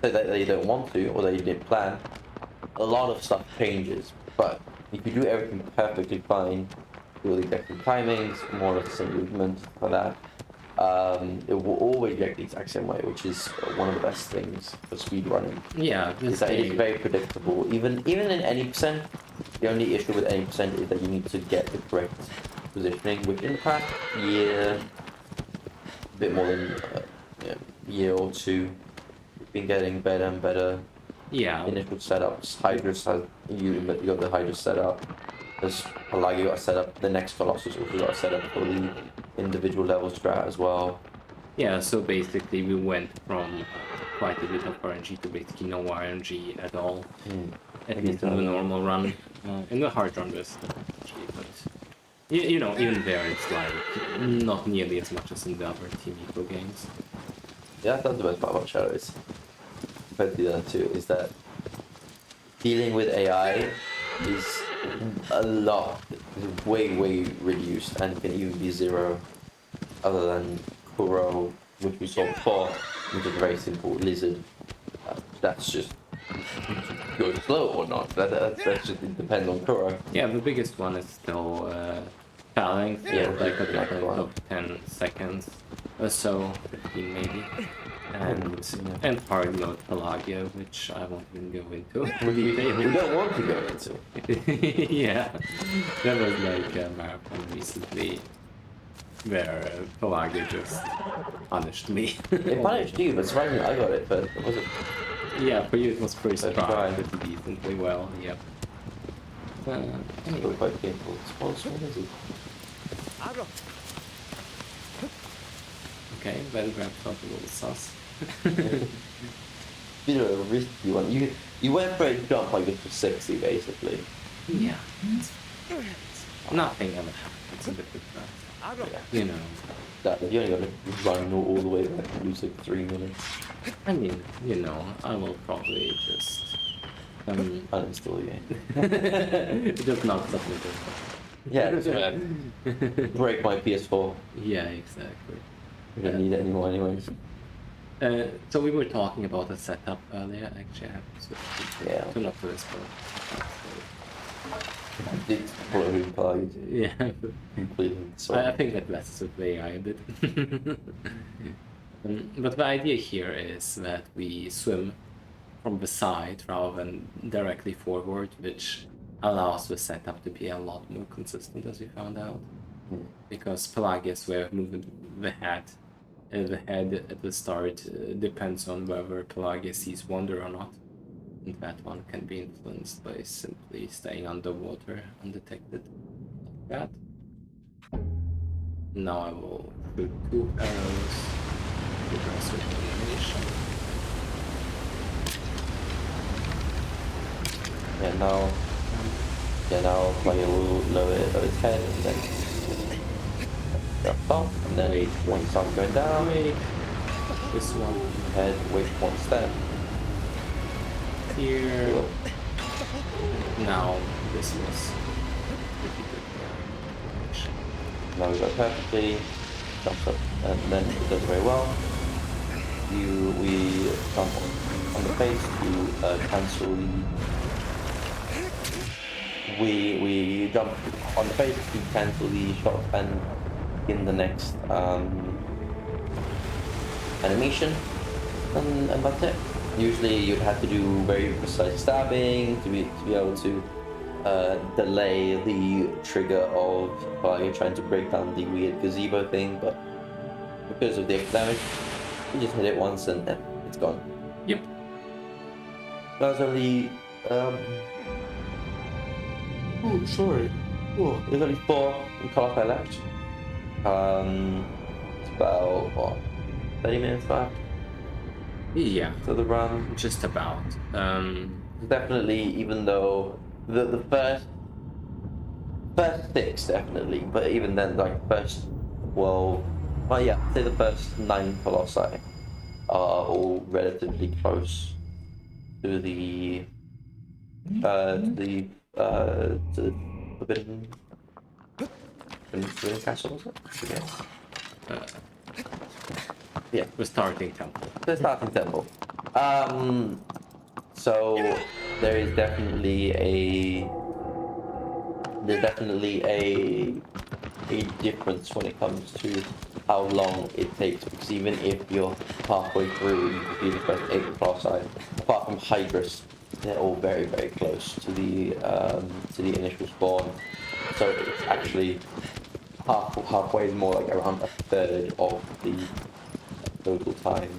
that you don't want to, or that you didn't plan, a lot of stuff changes. But if you do everything perfectly fine, do all the exact timings, more or less the same movement for that, it will always react the exact same way, which is one of the best things for speedrunning. Yeah, is that it is very predictable. Even in any percent, the only issue with any percent is that you need to get the correct positioning, which in the past year, a bit more than a year or two, we've been getting better and better. Yeah. Initial setups. Hydrus has you got the Hydrus set up. There's Pelagia got set up. The next Colossus also got set up for the individual level strat as well. Yeah, so basically we went from quite a bit of RNG to basically no RNG at all. At least in the normal run. In the hard run there's RNG, but you know, even there it's like not nearly as much as in the other Team Eco games. Yeah, that's the best part about Shadow is, compared to the other two, is that dealing with AI is a lot, is way reduced, and can even be zero, other than Kuro, which we saw before, which is a very simple lizard. That's just go slow or not. That's just it depends on Kuro. Yeah, the biggest one is still Phalanx, Yeah, like a next total one. of 10 seconds or so, 15 maybe. And hard mode Pelagia, which I won't even go into. We don't want to go into. Yeah, there was like a marathon recently where Pelagia just punished me. It punished you, but surprisingly I got it first. Was it? Yeah, for you it was pretty First strong, try. pretty decently well, yep. Anyway, quite painful. Small is it? Okay, that wraps up a little sus. Bit of a risky one. You went for a jump like it for 60 basically. Yeah. Nothing ever happens. It's a bit different. You know. That you only got to run all the way back and lose like 3 minutes. I mean, you know, I will probably just Uninstall the game. just not submit it. Yeah, that's right. Break my PS4. Yeah, exactly. We don't need it anymore anyways. So we were talking about the setup earlier. Actually, I have to switch to not to this part. It's blowing bugs. Yeah. Completely. I think that messes with the AI a bit. But the idea here is that we swim from the side rather than directly forward, which allows the setup to be a lot more consistent, as we found out. Because Pelagia's way of moving the head at the start depends on whether Pelagia sees Wonder or not. And that one can be influenced by simply staying underwater undetected. Like that. Now I will shoot 2 arrows with a certain animation. Yeah, now Pelagia will lower its head and then Drop off, and then Wait, when you start going down, Wait. This one head wait 1 step. here. Cool. Now this was Now we go perfectly, jumps up, and then it does very well. We jump on the face to cancel the. We jump on the face to cancel the shot and in the next animation, and that's it. Usually you'd have to do very precise stabbing to be able to delay the trigger of while you're trying to break down the weird gazebo thing, but because of the extra damage, you just hit it once and it's gone. Yep. There's only there's only 4 in Colossus left. It's about what, 30 minutes left Yeah. to the run. Just about. Definitely, even though the first 6 definitely, but even then, like first 12, well yeah, say the first 9 Colossi are all relatively close to the Forbidden Castle, was it? Yeah, The starting temple. the starting temple. So there's definitely a difference when it comes to how long it takes, because even if you're halfway through, you can do the first 8 Colossi, apart from Hydrus, they're all very, very close to the initial spawn. So it's actually halfway is more like around a third of the total time.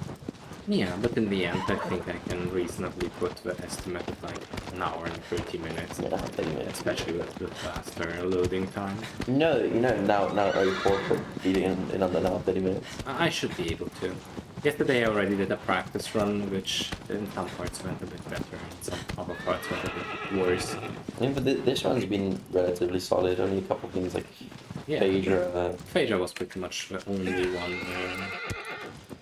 Yeah, but in the end, I think I can reasonably put the estimate of like an hour and 30 minutes. Yeah, 30 minutes. Especially with the faster loading time. No, now I report for beating in under now 30 minutes. I should be able to. Yesterday I already did a practice run, which in some parts went a bit better, and some other parts went a bit worse. I mean, but this one's been relatively solid. Only a couple of things like Yeah, Phaedra, Phaedra was pretty much the only one.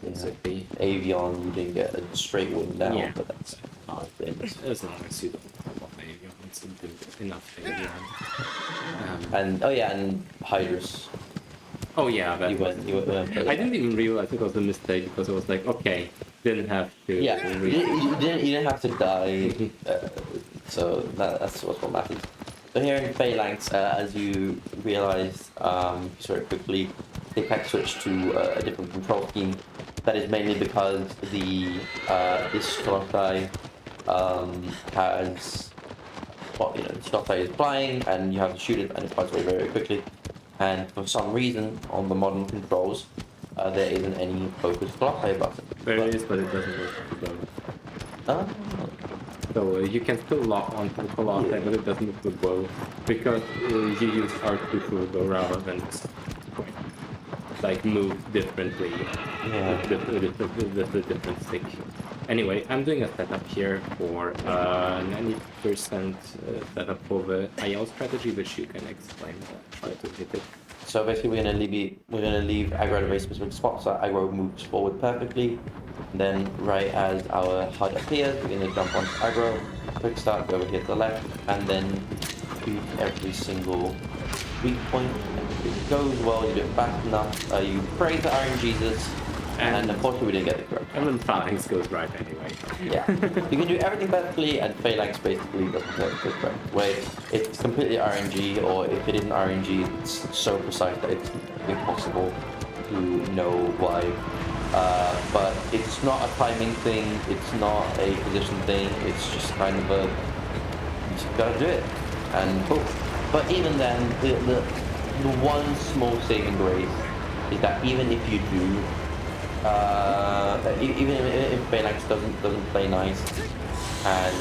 Basically. Avion, you didn't get a straight win down, Yeah. but that's hard things. As long as you don't have Avion, it's enough Avion. And oh yeah, and Hydrus. Oh yeah, that You was. went I didn't even realize it was a mistake because it was like, okay, didn't have to. Yeah, you didn't have to die, so that's what matters. So here in Phalanx, as you realize very quickly, TikTak switched to a different control scheme. That is mainly because this Colossi has, well, the Colossi is flying and you have to shoot it and it flies away very, very quickly. And for some reason, on the modern controls, there isn't any focus Colossi button. There is, but it doesn't work for both. So you can still lock onto the Colossi, Yeah. but it doesn't work with both because you use R2 for the rather than like move differently with the different stick. Anyway, I'm doing a setup here for 90% setup for the IL strategy, which you can explain. Try to hit it. So basically, we're gonna leave aggro at a very specific spot, so aggro moves forward perfectly. Then, right as our HUD appears, we're gonna jump onto aggro, quick start, go over here to the left, and then shoot every single weak point. And if it goes well, you do it fast enough. You pray to Iron Jesus, and unfortunately, we didn't get it correct. And then Phalanx goes right anyway. Yeah, you can do everything perfectly, and Phalanx basically doesn't get it correct. Where it's completely RNG, or if it isn't RNG, it's so precise that it's impossible to know why. But it's not a timing thing, it's not a position thing, it's just kind of you just gotta do it, and boom. But even then, the one small saving grace is that even if you do, even if Phalanx doesn't play nice and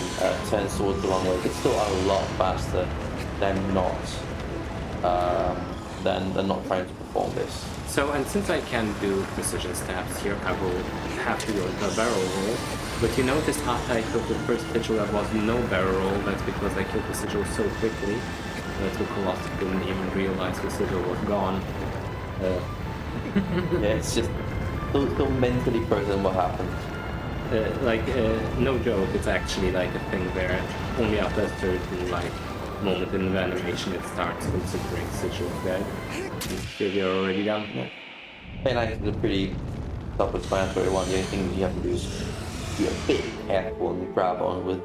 turns towards the wrong way, it's still a lot faster than not trying to perform this. So, and since I can do precision stabs here, I will have to go into a barrel roll. But you notice after I killed the first sigil, there was no barrel roll. That's because I killed the sigil so quickly that the Colossus didn't even realize the sigil was gone. Yeah, it's just still mentally processing what happened. No joke, it's actually like a thing where only after a certain like moment in the animation it starts considering sigils dead. Here we are already done. Yeah. Phalanx is a pretty self-explanatory one. The only thing you have to do is be a bit careful and grab on with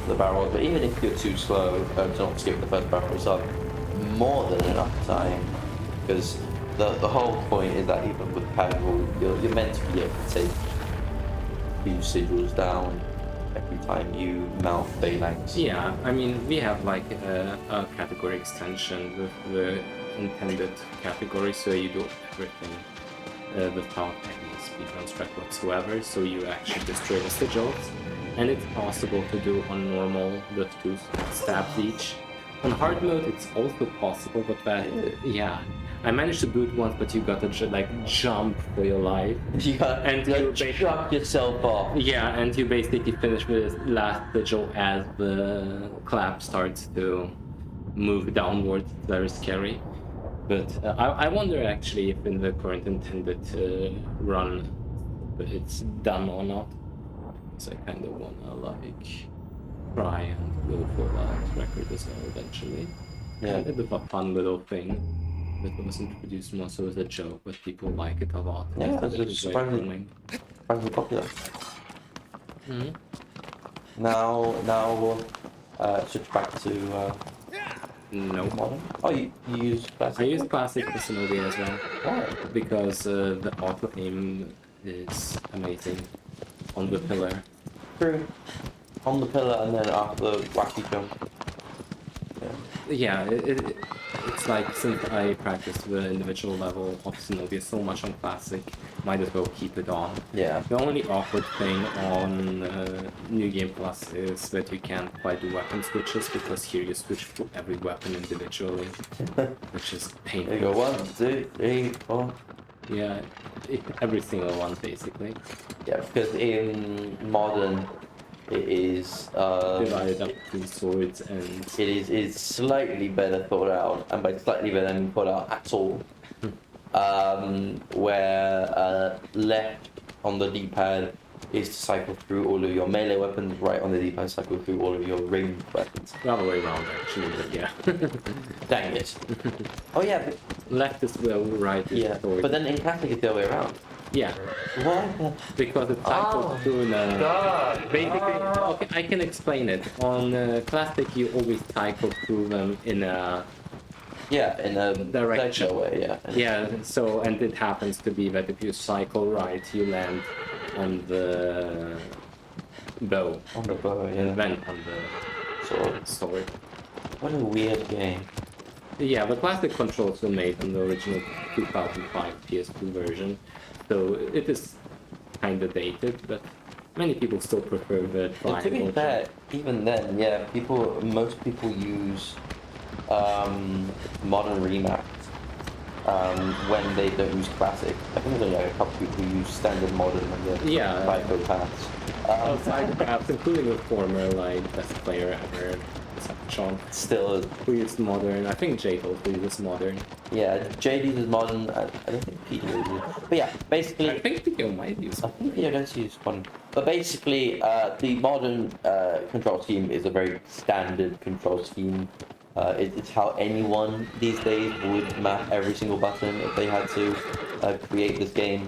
the barrels. But even if you're too slow, to not skip the first barrel, it's up more than enough time. Because the whole point is that even with casual, you're meant to be able to take a few sigils down every time you mount Phalanx. Yeah, I mean, we have like a category extension with the intended category, so you do everything without any speedrun strat whatsoever, so you actually destroy the sigils. And it's possible to do on normal with 2 stabs each. On hard mode, it's also possible, but that, yeah. I managed to do it once, but you gotta like jump for your life. You gotta chuck yourself off. Yeah, and you basically finish with this last sigil as the clap starts to move downwards. It's very scary. But I wonder actually if in the current intended run it's done or not. So I kind of wanna like try and go for that record as well eventually. Yeah. And a bit of a fun little thing that was introduced more so as a joke, but people like it a lot. Yeah, it's surprisingly popular. Mm-hmm. Now we'll switch back to No. modern. Oh, you use classic? I use classic for Synovia as well. Why? Because the auto aim is amazing on the pillar. True. On the pillar and then after the wacky jump. Yeah, it's like since I practice the individual level of Synovia so much on classic, might as well keep it on. Yeah. The only awkward thing on New Game Plus is that you can't quite do weapon switches because here you switch to every weapon individually, which is painful. There you go, 1, 2, 3, 4. Yeah, every single one basically. Yeah, because in modern it is Divided up to swords and it's slightly better thought out, and by slightly better I mean thought out at all. Where left on the D-pad is to cycle through all of your melee weapons, right on the D-pad cycle through all of your ranged weapons. the other way around actually, but yeah. Dang it. Oh yeah, Left is well, right is yeah. sword. But then in classic it's the other way around. Yeah, What? because it cycles through in a... God. Basically, okay, I can explain it. On classic, you always cycle through them in a Yeah, in a direction. way, yeah. Yeah, so, and it happens to be that if you cycle right, you land on the bow, On the bow, and yeah. then on the sword. What a weird game. Yeah, the classic controls were made on the original 2005 PS2 version, so it is kind of dated, but many people still prefer the And to triangle. be fair, even then, yeah, most people use modern remapped when they don't use classic. I think there's like a couple people who use standard modern and the Yeah. psychopaths. Perhaps including the former, like, best player ever, Sean, Still, who uses modern. I think Jade also uses modern. yeah, JD is modern. I don't think PDO uses it. But yeah, basically, I think Pico might use I think PDO does use modern. But basically, the modern control scheme is a very standard control scheme. It's how anyone these days would map every single button if they had to create this game.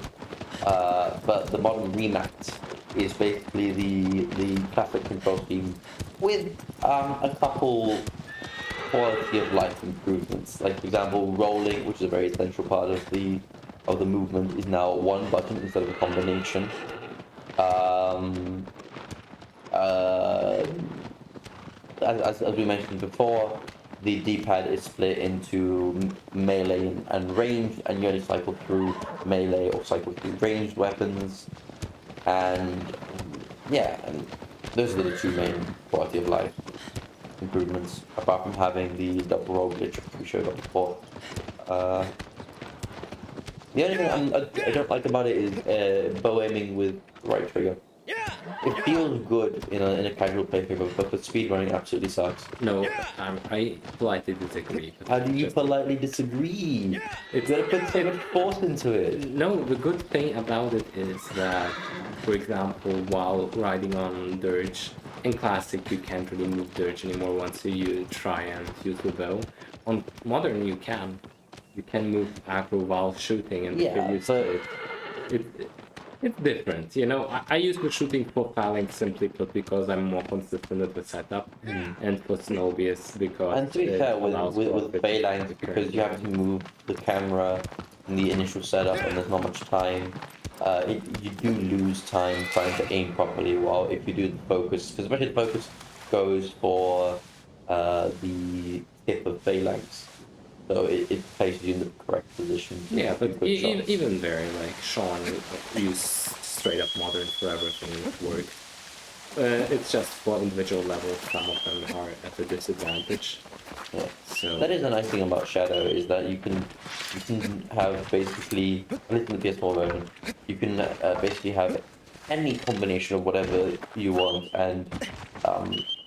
But the modern remapped is basically the classic control scheme with a couple quality of life improvements. Like for example, rolling, which is a very essential part of the movement, is now one button instead of a combination. As we mentioned before, the D-pad is split into melee and ranged, and you only cycle through melee or cycle through ranged weapons. And yeah, and those are the two main quality of life improvements, apart from having the double roll glitch we showed up before. The only thing I don't like about it is bow aiming with right trigger. it feels good in a casual playthrough, but the speed running absolutely sucks. No, I politely disagree. But How do you just- politely disagree? You gotta put so much force into it. No, the good thing about it is that, for example, while riding on Dirge, in Classic you can't really move Dirge anymore once you try and use the bow. On Modern you can. You can move aggro while shooting and Yeah, you're used to it. It's different, you know. I use the shooting for Phalanx simply put because I'm more consistent with the setup, and for Snobius because And to be it fair, allows for with quick Phalanx, because you have to move the camera in the initial setup and there's not much time, you do lose time trying to aim properly. While if you do the focus, because especially the focus goes for the tip of Phalanx, so it places you in the correct position. To Yeah, make but good shots. even there, like Sean used straight up Modern for everything it worked. It's just for individual levels, some of them are at a disadvantage. Yeah. So That is the nice thing about Shadow is that you can have basically, at least in the PS4 version, you can basically have any combination of whatever you want, and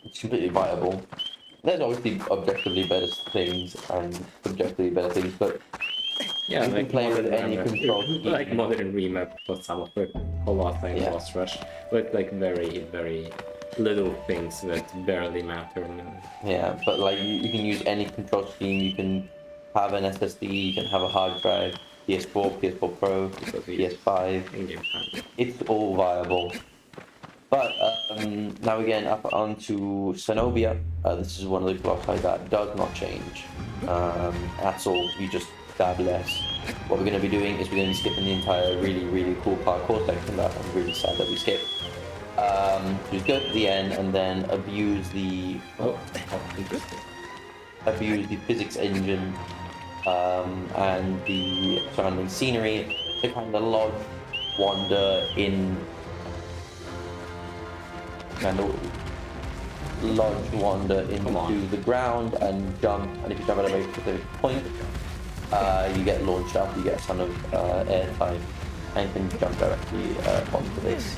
it's completely viable. There's obviously objectively better things and subjectively better things, but yeah, you can like play with Modern any control remap, scheme. like Modern remap for some of the Colossus and Yeah. Boss Rush, but like very little things that barely matter. Yeah, but like you can use any control scheme. You can have an SSD, you can have a hard drive, PS4, PS4 Pro, PS5. In-game time. It's all viable. But now again, up onto Zenobia. This is one of the Colossi that does not change. That's all. You just stab less. What we're going to be doing is we're going to be skipping the entire really cool parkour section that I'm really sad that we skipped. Just go to the end and then abuse the Interesting. physics engine and the surrounding scenery to kind of wander in into the ground and jump. And if you jump at a very specific point, you get launched up, you get a ton of air time, and you can jump directly onto this.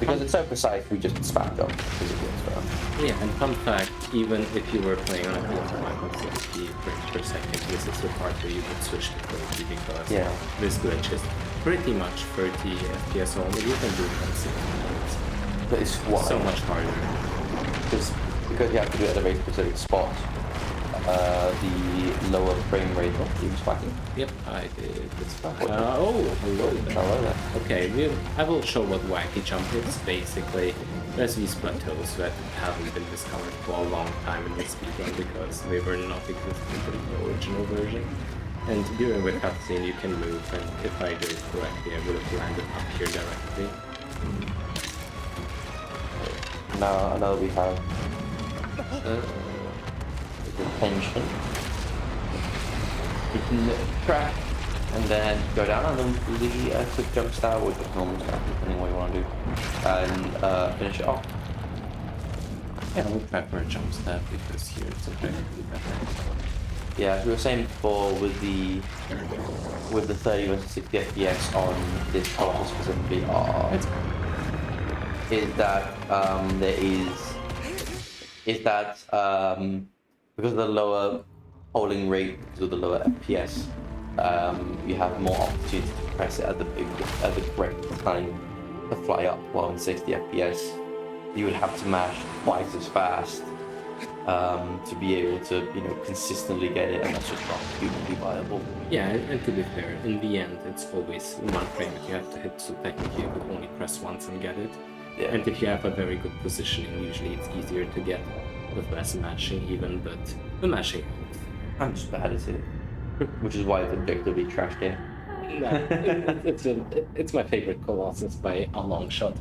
Because it's so precise, we just spam jump because it works well. Yeah, and fun fact, even if you were playing on a PS5 with 60 frames per second, this is the part where you would switch to 30 because this glitch is pretty much 30 FPS only. You can do it in 60 minutes. But it's why? So much harder. Because you have to do it at a very specific spot. The lower frame rate. Oh, you spotting? Yep, I did. It's fine. Hello there. Hello there. Okay, I will show what wacky jump is. Basically, there's these plateaus that haven't been discovered for a long time in the speedrun because they were not existing in the original version. And during the cutscene you can move, and if I do it correctly, I would have landed up here directly. Now we have tension. You can crack and then go down and then do the quick jump style or just normal style, depending what you want to do, and finish it off. Yeah, I would prefer a jump step because here it's objectively better. Yeah, as we were saying before, with the 30 versus 60 FPS on this Colossus specifically, because of the lower polling rate, because of the lower FPS, you have more opportunity to press it at the correct time to fly up. While in 60 FPS, you would have to mash twice as fast to be able to, consistently get it, and that's just not hugely viable. Yeah, and to be fair, in the end, it's always one frame that you have to hit, so technically you could only press once and get it. Yeah. And if you have a very good positioning, usually it's easier to get with less mashing even, but the mashing helps. I'm just bad at it, which is why it's objectively trashed here. It's my favorite Colossus by a long shot.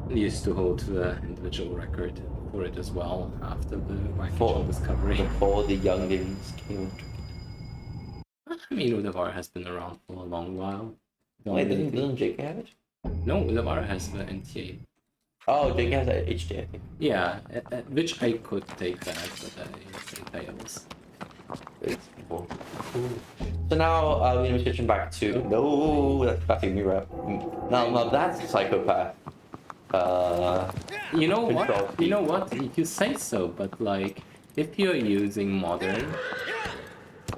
I used to hold the individual record for it as well after the wacky discovery. Before the youngins came. I mean, Udavara has been around for a long while. Wait, doesn't Jake have it? No, Udavara has the NTA. Oh, Jake has HD, I think. Yeah, which I could take that, but I think fails. It's cool. So now we're gonna be switching back to no, that's clapping me rep. Now that's a psychopath. You know Control what? key. You know what? You say so, but like, if you're using modern,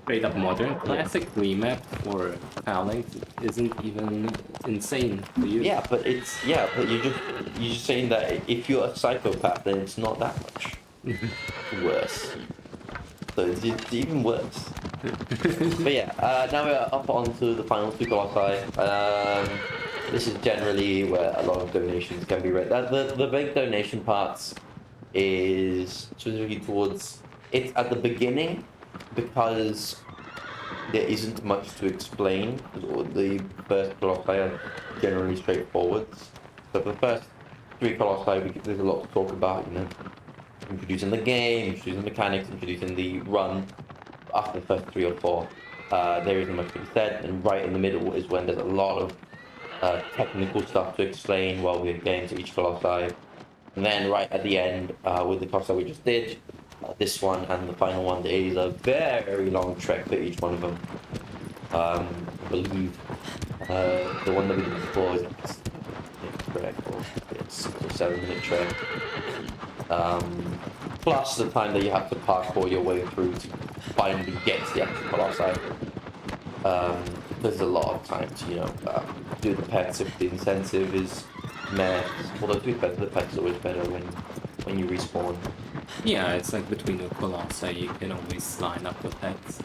straight up modern, classic remap for phalanx isn't even insane to use. Yeah, but you're just saying that if you're a psychopath, then it's not that much worse. So it's even worse. But yeah, now we're up onto the final two colossi. This is generally where a lot of donations can be read. The big donation parts is specifically towards it's at the beginning because there isn't much to explain. The first colossi are generally straightforward. So for the first three colossi, there's a lot to talk about. You know, introducing the game, introducing the mechanics, introducing the run. After the first three or four, there isn't much to be said, and right in the middle is when there's a lot of technical stuff to explain while we're getting to each colossi. And then right at the end, with the colossi we just did, this one and the final one is a very long trek for each one of them. I believe the one that we did before is correct, or it's 6 or 7 minute trek. Plus the time that you have to parkour your way through to finally get to the actual colossi. There's a lot of time to, do the pets if the incentive is met. Although to be fair, the pets is always better when you respawn. Yeah, it's like between the colossi, you can always line up the pets.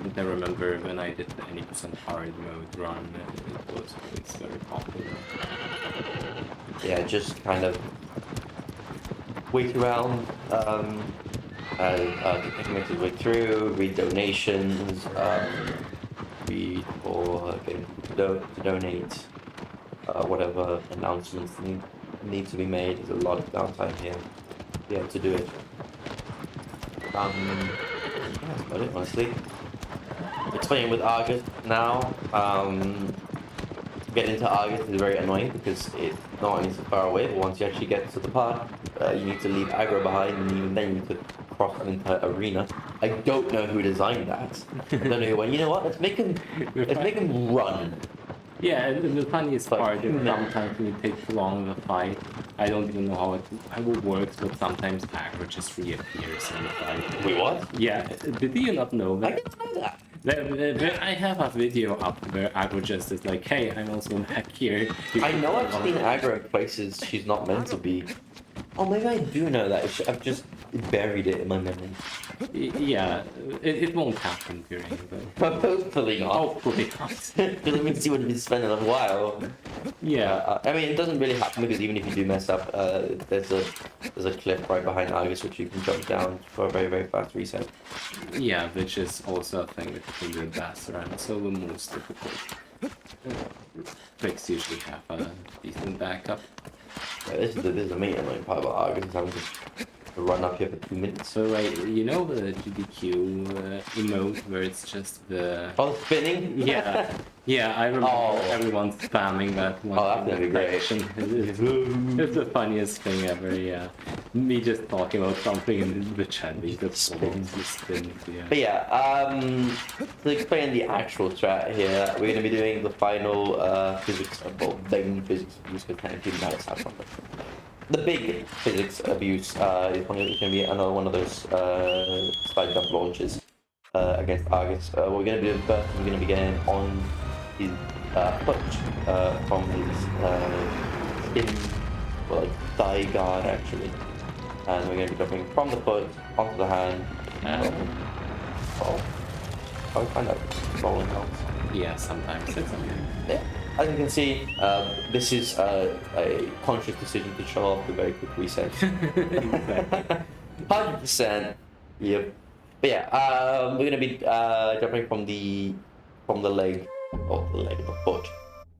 And I remember when I did the 80% hard mode run, it was always very popular. Yeah, just kind of wait around, make his way through, read donations, read or donate, whatever announcements need to be made. There's a lot of downtime here to be able to do it. Yeah, that's about it, honestly. Explaining with Argus now. Getting into Argus is very annoying because it's not only so far away, but once you actually get to the part, you need to leave aggro behind, and even then you need to cross an entire arena. I don't know who designed that. I don't know who went, you know what, let's make him run. Yeah, and the funniest Like, part is no. sometimes when it takes long of a fight, I don't even know how it works, but sometimes aggro just reappears in the fight. Wait, what? Yeah, did you not know I that? didn't know that. I have a video up where aggro just is like, hey, I'm also back here. I know I've seen aggro in places she's not meant to be. Oh, maybe I do know that. I've just buried it in my memory. Yeah, it won't happen during the... Hopefully not. Hopefully not. Because it means you would have been spending a while. Yeah. I mean, it doesn't really happen because even if you do mess up, there's a cliff right behind Argus which you can jump down for a very, very fast reset. Yeah, which is also a thing that you can do in Basra, and so the most difficult. Tricks usually have a decent backup. Yeah, this is the main annoying part about Argus, is having to run up here for 2 minutes. So wait, you know the GDQ emote where it's just the... Oh, spinning? Yeah, yeah, I remember Oh. everyone spamming that one. Oh, that's gonna be great. It's the funniest thing ever, yeah. Me just talking about something in the chat, me just spins, yeah. But yeah, to explain the actual strat here, we're going to be doing the final physics, well, main physics abuse, because technically that is something. The big physics abuse is going to be another one of those slide jump launches against Argus. What we're going to do first, we're going to be getting on his foot from his spin, well, like thigh guard actually. And we're going to be jumping from the foot onto the hand. Oh, I find out rolling helps. Yeah, sometimes it's okay. Yeah. As you can see, this is a conscious decision to show off the very quick reset. Exactly. 100%. Yep. But yeah, we're gonna be jumping from the leg, or the leg of the foot,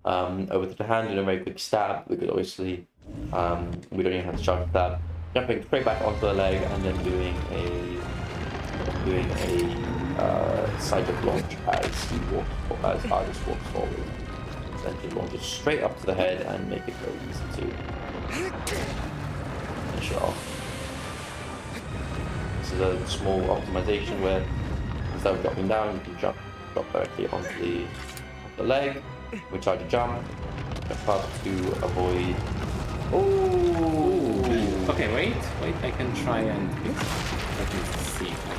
over to the hand, doing a very quick stab. Because obviously, we don't even have to charge that. Jumping straight back onto the leg and then doing a side jump launch as Argus walks forward. Essentially launches straight up to the head and make it very easy to finish it off. This is a small optimization where instead of dropping down, you can drop directly onto the leg, which are to jump up to avoid. Ooh. Okay, wait, I can try and let me see if I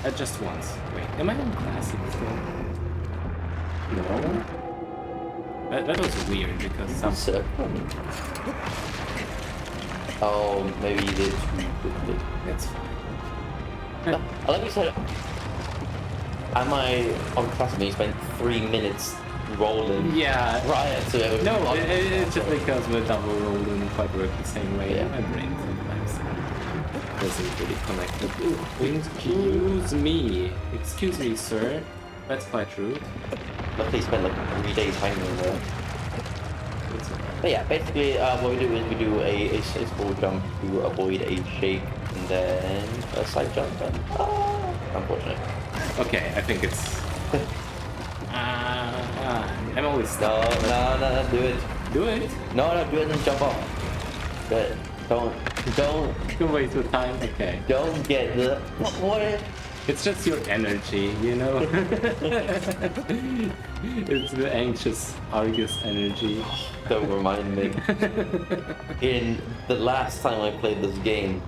can. Just once. Wait, am I on classic still? No. That was weird because some. Oh, maybe you did too quickly. That's fine. Let me say, am I on classic? You spent 3 minutes rolling. Yeah. Prior to it. No, it's just because we're double rolling quite work the same way. Yeah. My brain sometimes doesn't really connect. Excuse me, sir. That's quite rude. Luckily, you spent like 3 days hanging there. But yeah, basically, what we do is we do a small jump to avoid a shake, and then a side jump. And unfortunate. Okay, I think it's. I'm always stuck. No, do it. Do it. No, do it and jump off. But don't waste your time. Okay. Don't get the what? It's just your energy, you know. It's the anxious Argus energy. Don't remind me. In the last time I played this game,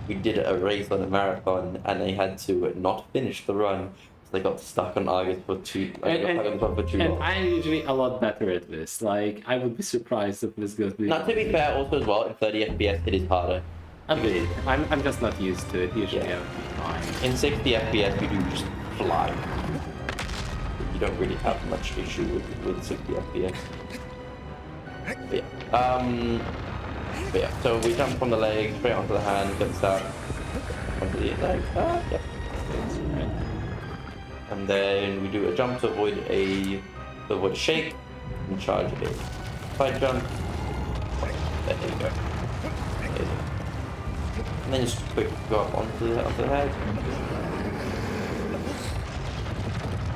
we did a race on a marathon, and I had to not finish the run. So I got stuck on Argus for too long. And I'm usually a lot better at this. Like, I would be surprised if this goes. Now, to be fair, also as well, in 30 FPS, it is harder. A bit. I'm just not used to it. Usually, Yeah. I would be fine. In 60 FPS, you do just fly. You don't really have much issue with 60 FPS. But yeah. So we jump from the leg straight onto the hand, get stuck onto the leg. Yeah. And then we do a jump to avoid a shake and charge a side jump. There you go. And then just quick go up onto the head.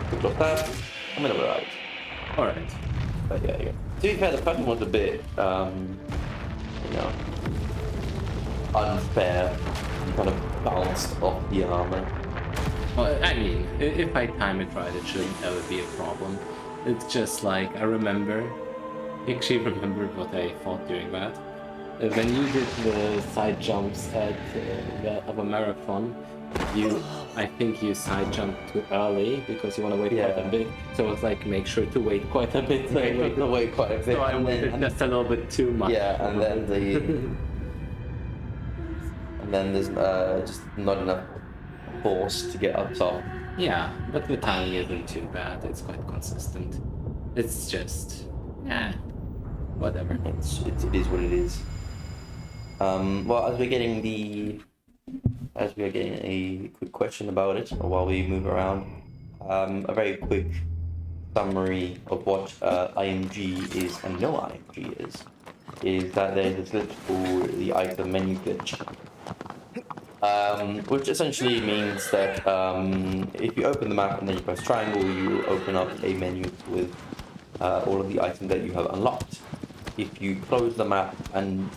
Quick look there. I'm gonna be right. Alright. But yeah, to be fair, the first one was a bit, unfair. You kind of bounced off the armor. Well, I mean, if I time it right, it shouldn't ever be a problem. It's just like, I actually remember what I thought during that. When you did the side jumps of a marathon, I think you side jumped too early because you want to wait quite a bit. So it's like, make sure to wait quite a bit. Wait quite a bit. So I waited just a little bit too much. Yeah, and then and then there's just not enough force to get up top. Yeah, but the timing isn't too bad. It's quite consistent. It's just, whatever. It is what it is. Well, as we are getting a quick question about it while we move around, a very quick summary of what IMG is and no IMG is that there's this glitch called the item menu glitch, which essentially means that if you open the map and then you press triangle, you open up a menu with all of the items that you have unlocked. If you close the map and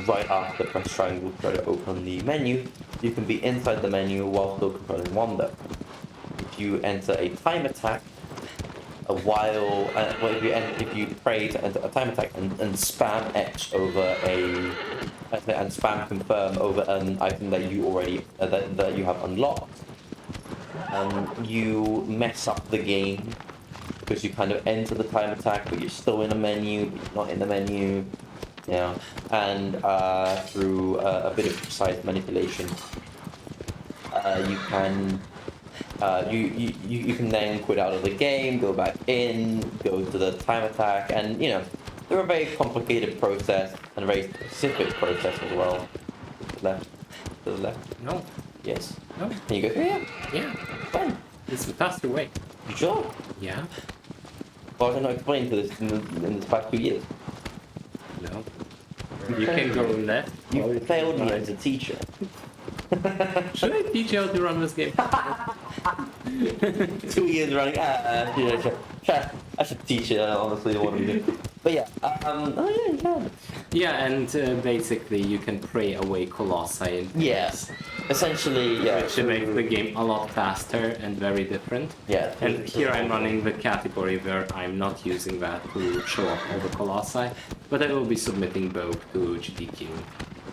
right after press triangle try to open the menu, you can be inside the menu while still controlling Wanda. If you enter a time attack, if you pray to enter a time attack and spam X over and spam confirm over an item that you already that you have unlocked, you mess up the game. Because you kind of enter the time attack, but you're still in a menu, but you're not in the menu, and through a bit of precise manipulation, you can then quit out of the game, go back in, go to the time attack, and they're a very complicated process and a very specific process as well. To the left. No. Yes. No. Can you go here? Yeah. Fine. It's the faster way. You sure? Yeah. Why was I not explained to this in the past 2 years? No. You can go left. You failed me as a teacher. Should I teach you how to run this game? 2 years running. I should teach it. I honestly want to do. But yeah, you can. Yeah, and basically you can pray away Colossi. Yes. Essentially, yeah. Which makes the game a lot faster and very different. Yeah. And here I'm running the category where I'm not using that to show off all the Colossi, but I will be submitting both to GDQ.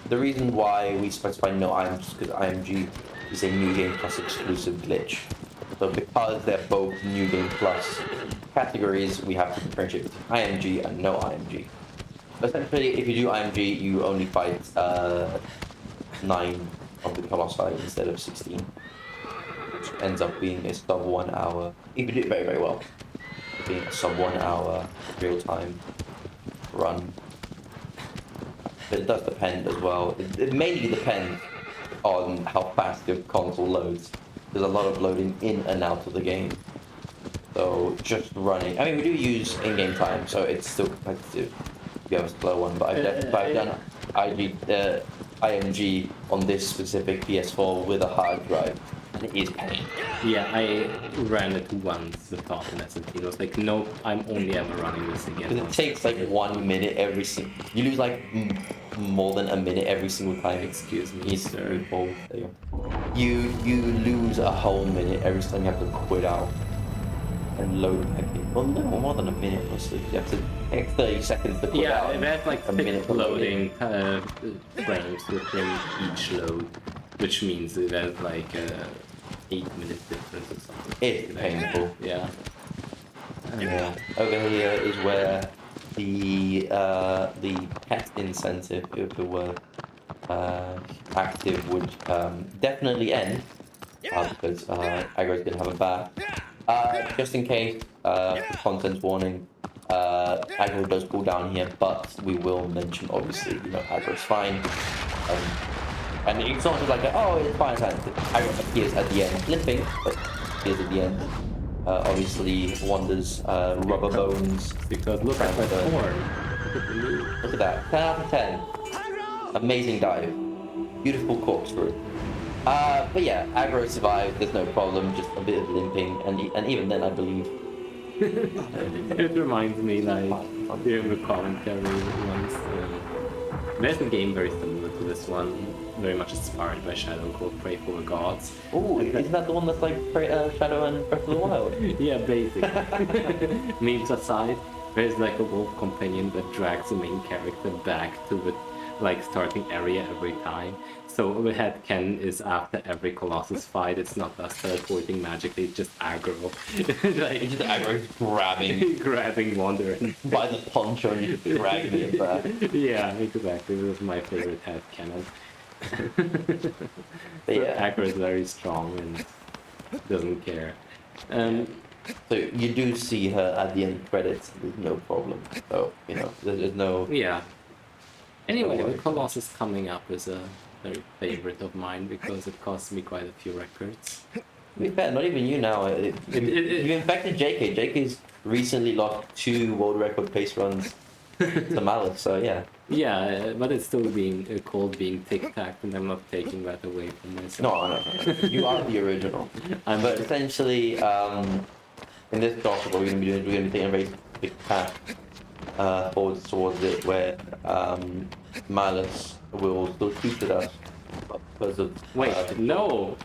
The reason why we specify no IMG is because IMG is a New Game Plus exclusive glitch. So because they're both New Game Plus categories, we have to differentiate between IMG and no IMG. Essentially, if you do IMG, you only fight 9 of the Colossi instead of 16. Which ends up being a sub 1 hour, if you do it very, very well, being a sub 1 hour real-time run. But it does depend as well. It mainly depends on how fast your console loads. There's a lot of loading in and out of the game. So just running, I mean, we do use in-game time, so it's still competitive. You have a slow one, but I've done IMG on this specific PS4 with a hard drive, and it is pain. Yeah, I ran it once with Thoughtness and it was like, nope, I'm only ever running this again. Because it takes like 1 minute every single. You lose like more than a minute every single time. Excuse me, sir. You lose a whole minute every time you have to quit out and load back in. Well, no, more than a minute mostly. You have to take 30 seconds to quit out. Yeah, that's like a minute loading frames within each load, which means that there's like a 8-minute difference or something. It's painful. Yeah. Yeah. Over here is where the pet incentive, if it were active, would definitely end because Aggro's gonna have a bath. Just in case, content warning, Aggro does cool down here, but we will mention obviously, you know, Aggro's fine. And it's not just like, oh, it's fine, Aggro appears at the end, limping, but appears at the end. Obviously, Wanda's rubber bones. Because look at the horn. Look at that. 10 out of 10. Amazing dive. Beautiful corkscrew. But yeah, Aggro survived. There's no problem. Just a bit of limping, and even then, I believe. It reminds me, like, during the commentary once. There's a game very similar to this one, very much inspired by Shadow, called Pray for the Gods. Oh, isn't that the one that's like Shadow and Breath of the Wild? Yeah, basically. Memes aside, there's like a wolf companion that drags the main character back to the like starting area every time. So the head Ken is after every Colossus fight. It's not us teleporting magically, it's just Aggro. Like, It's just Aggro grabbing Wander and by the poncho and dragging it back. yeah, exactly. This is my favorite head cannon. But yeah. Aggro is very strong and doesn't care. So you do see her at the end credits with no problem. So, you know, there's no... Yeah. Anyway, the Colossus coming up is a very favorite of mine because it cost me quite a few records. To be fair, not even you now. You infected JK. JK's recently lost 2 world record pace runs to Malice, so yeah. Yeah, but it's still being called being TikTak, and I'm not taking that away from myself. No. You are the original. But essentially, in this gospel, we're going to be taking a very big path forwards towards it, where Malice will still feature us because of... Wait, no!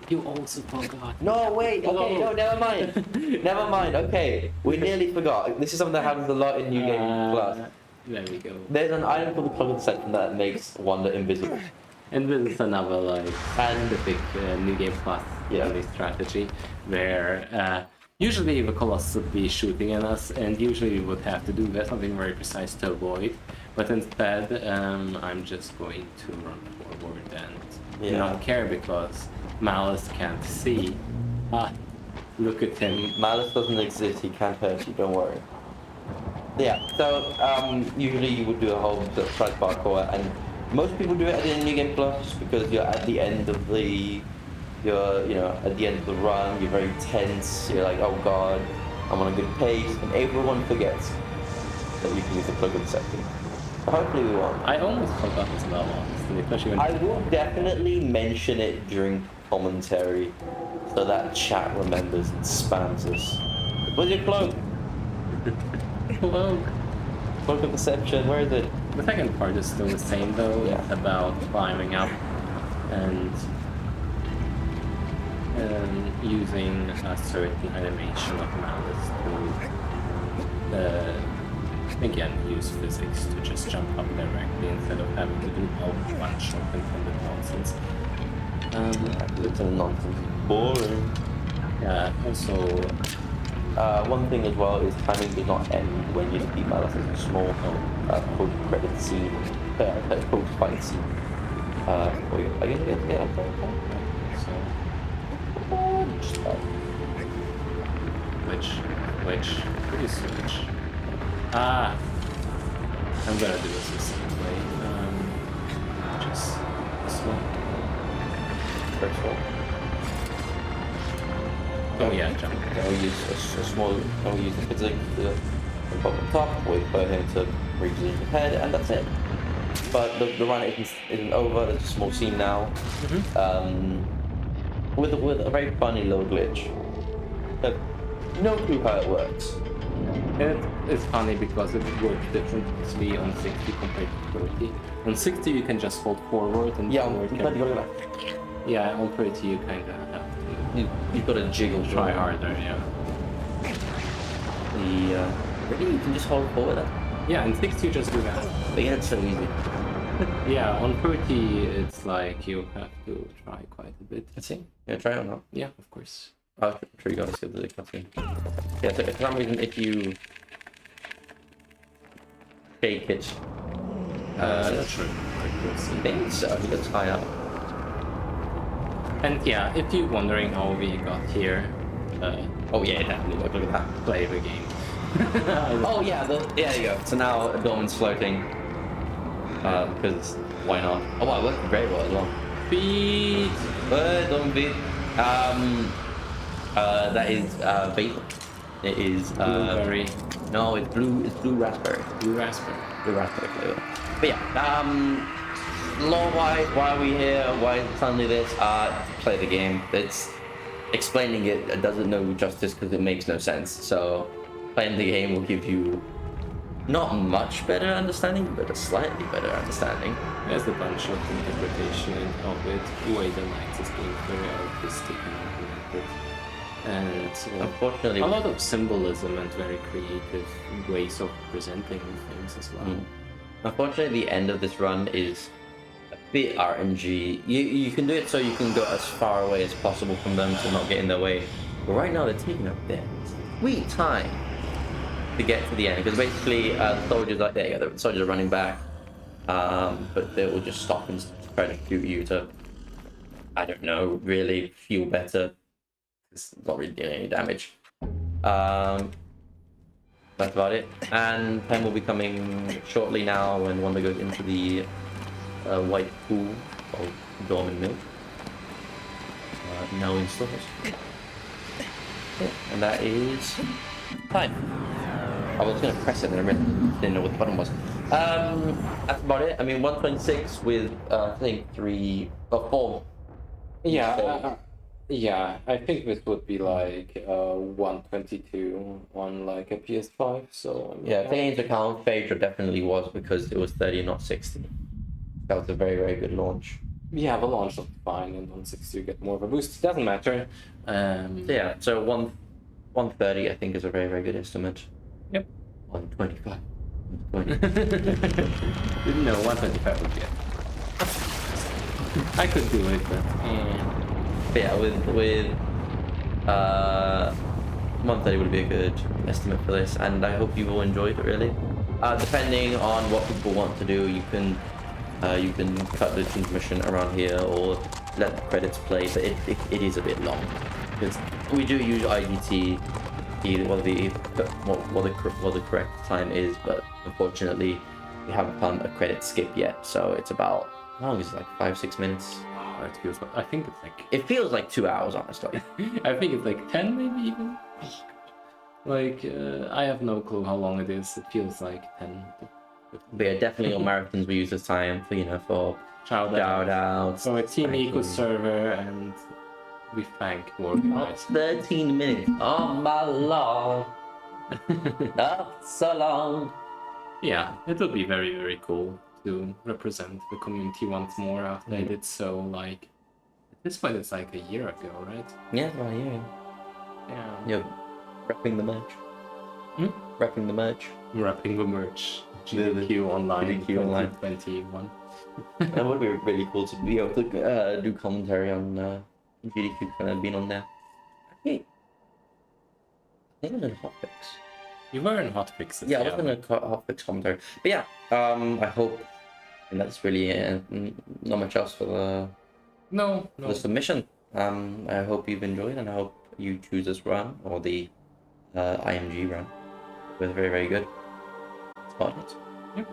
You also forgot. No, wait, okay, no, never mind. Never mind, okay. We nearly forgot. This is something that happens a lot in New Game Plus. There we go. There's an item for the plug section that makes Wanda invisible. And this is another like specific New Game Plus strategy where usually the Colossus would be shooting at us, and usually we would have to do something very precise to avoid. But instead, I'm just going to run forward and not care because Malice can't see. Look at him. Malice doesn't exist, he can't hurt you, don't worry. Yeah, so usually you would do a whole surprise parkour, and most people do it at the end of New Game Plus because you're at the end of the at the end of the run, you're very tense, you're like, oh god, I'm on a good pace, and everyone forgets that you can use the plug in section. So hopefully we won't. I almost forgot as well, honestly, especially when I will definitely mention it during commentary so that chat remembers and spams us. Where's your cloak? Cloak. Cloak of Deception, where is it? The second part is still the same though. Yeah. It's about climbing up and using a certain animation of malice to again use physics to just jump up directly instead of having to do a bunch of intended nonsense. Little nonsense. Boring. Yeah, also One thing as well is timing does not end when you defeat Malice. It's a small post-credit scene, post-fight scene. Are you gonna get up there? so Just which please switch. Ah, I'm gonna do this the same way. Just this one. first one. Oh yeah, jump. Then we use a small, then we use the physics to pop on top, wait for him to reposition his head, and that's it. But the run isn't over, there's a small scene now. With a very funny little glitch. No clue how it works. It's funny because it works differently on 60 compared to 30. On 60 you can just hold forward and Yeah, forward but you can... gotta Yeah, on 30 you kind of have to you've got to jiggle. try harder, yeah. Really, you can just hold forward. Yeah, in 60 you just do that. But yeah, it's so easy. Yeah, on 30 it's like you have to try quite a bit. Let's see. Yeah, try it or not. Yeah, of course. I'm sure you gotta skip the cutscene. Yeah, so for some reason, if you shake it, Not sure. I think so. You got tie up. And yeah, if you're wondering how we got here, Oh yeah, definitely. Look at that. play the game. Oh yeah, there you go. So now Dorman's floating. Because why not? Oh wow, it worked very well as well. Beat! Don't beat. That is vapor. It is Blueberry. no, it's blue raspberry. Blue raspberry. Blue raspberry flavor. But yeah, why are we here? Why suddenly this? Play the game. It's explaining it doesn't know justice because it makes no sense. So playing the game will give you not much better understanding, but a slightly better understanding. There's a bunch of interpretation of it. The way the light is being very artistic and implemented. And Unfortunately, a lot of symbolism and very creative ways of presenting things as well. Unfortunately, the end of this run is a bit RNG. You can do it so you can go as far away as possible from them to not get in their way. But right now they're taking up their sweet time to get to the end, because basically the soldiers are there. The soldiers are running back, but they will just stop and try to shoot you to, I don't know, really feel better. It's not really doing any damage. That's about it. And time will be coming shortly now when Wanda goes into the white pool of Dorman Milk. Now in stores. And that is time. I was going to press it and I didn't know what the button was. That's about it. I mean, 126 with, I think, 3 or 4. Yeah, yeah, I think this would be like 122 on like a PS5. So Yeah, taking into account Phaedra definitely was, because it was 30, not 60. That was a very, very good launch. yeah, the launch looked fine, and on 60 you get more of a boost. Doesn't matter. So yeah, so 130 I think is a very, very good estimate. Yep. 125. No, 125 would be it. I could do it, but Yeah, with 130 would be a good estimate for this, and I hope you all enjoyed it. Really, depending on what people want to do, you can cut the transmission around here or let the credits play, but it is a bit long because we do use IGT, what the correct time is, but unfortunately we haven't done a credit skip yet, so it's about, how long is it, like 5-6 minutes? it feels like, I think it's like, It feels like 2 hours, honestly. I think it's like 10 maybe even. Like I have no clue how long it is. It feels like 10. But yeah, definitely on marathons we use this time for, for Shout outs. So a Team thank Eco you. server, and we thank organizers. 13 minutes. Oh my lord. Not so long. Yeah, it would be very, very cool to represent the community once more after I did so, like, at this point it's like a year ago, right? Yeah, right, yeah. Yeah. You're wrapping the merch. Wrapping the merch. Wrapping the merch. GDQ Online GDQ Online. 2021. That would be really cool to be able to do commentary on GDQ kind of being on there. Hey, I think I was in hotfix. You were in hotfixes. Yeah, I was in a hotfix commentary. But yeah, I hope, and that's really not much else for No, the submission. I hope you've enjoyed, and I hope you choose this run or the IMG run. It was very, very good. That's about it. Yep.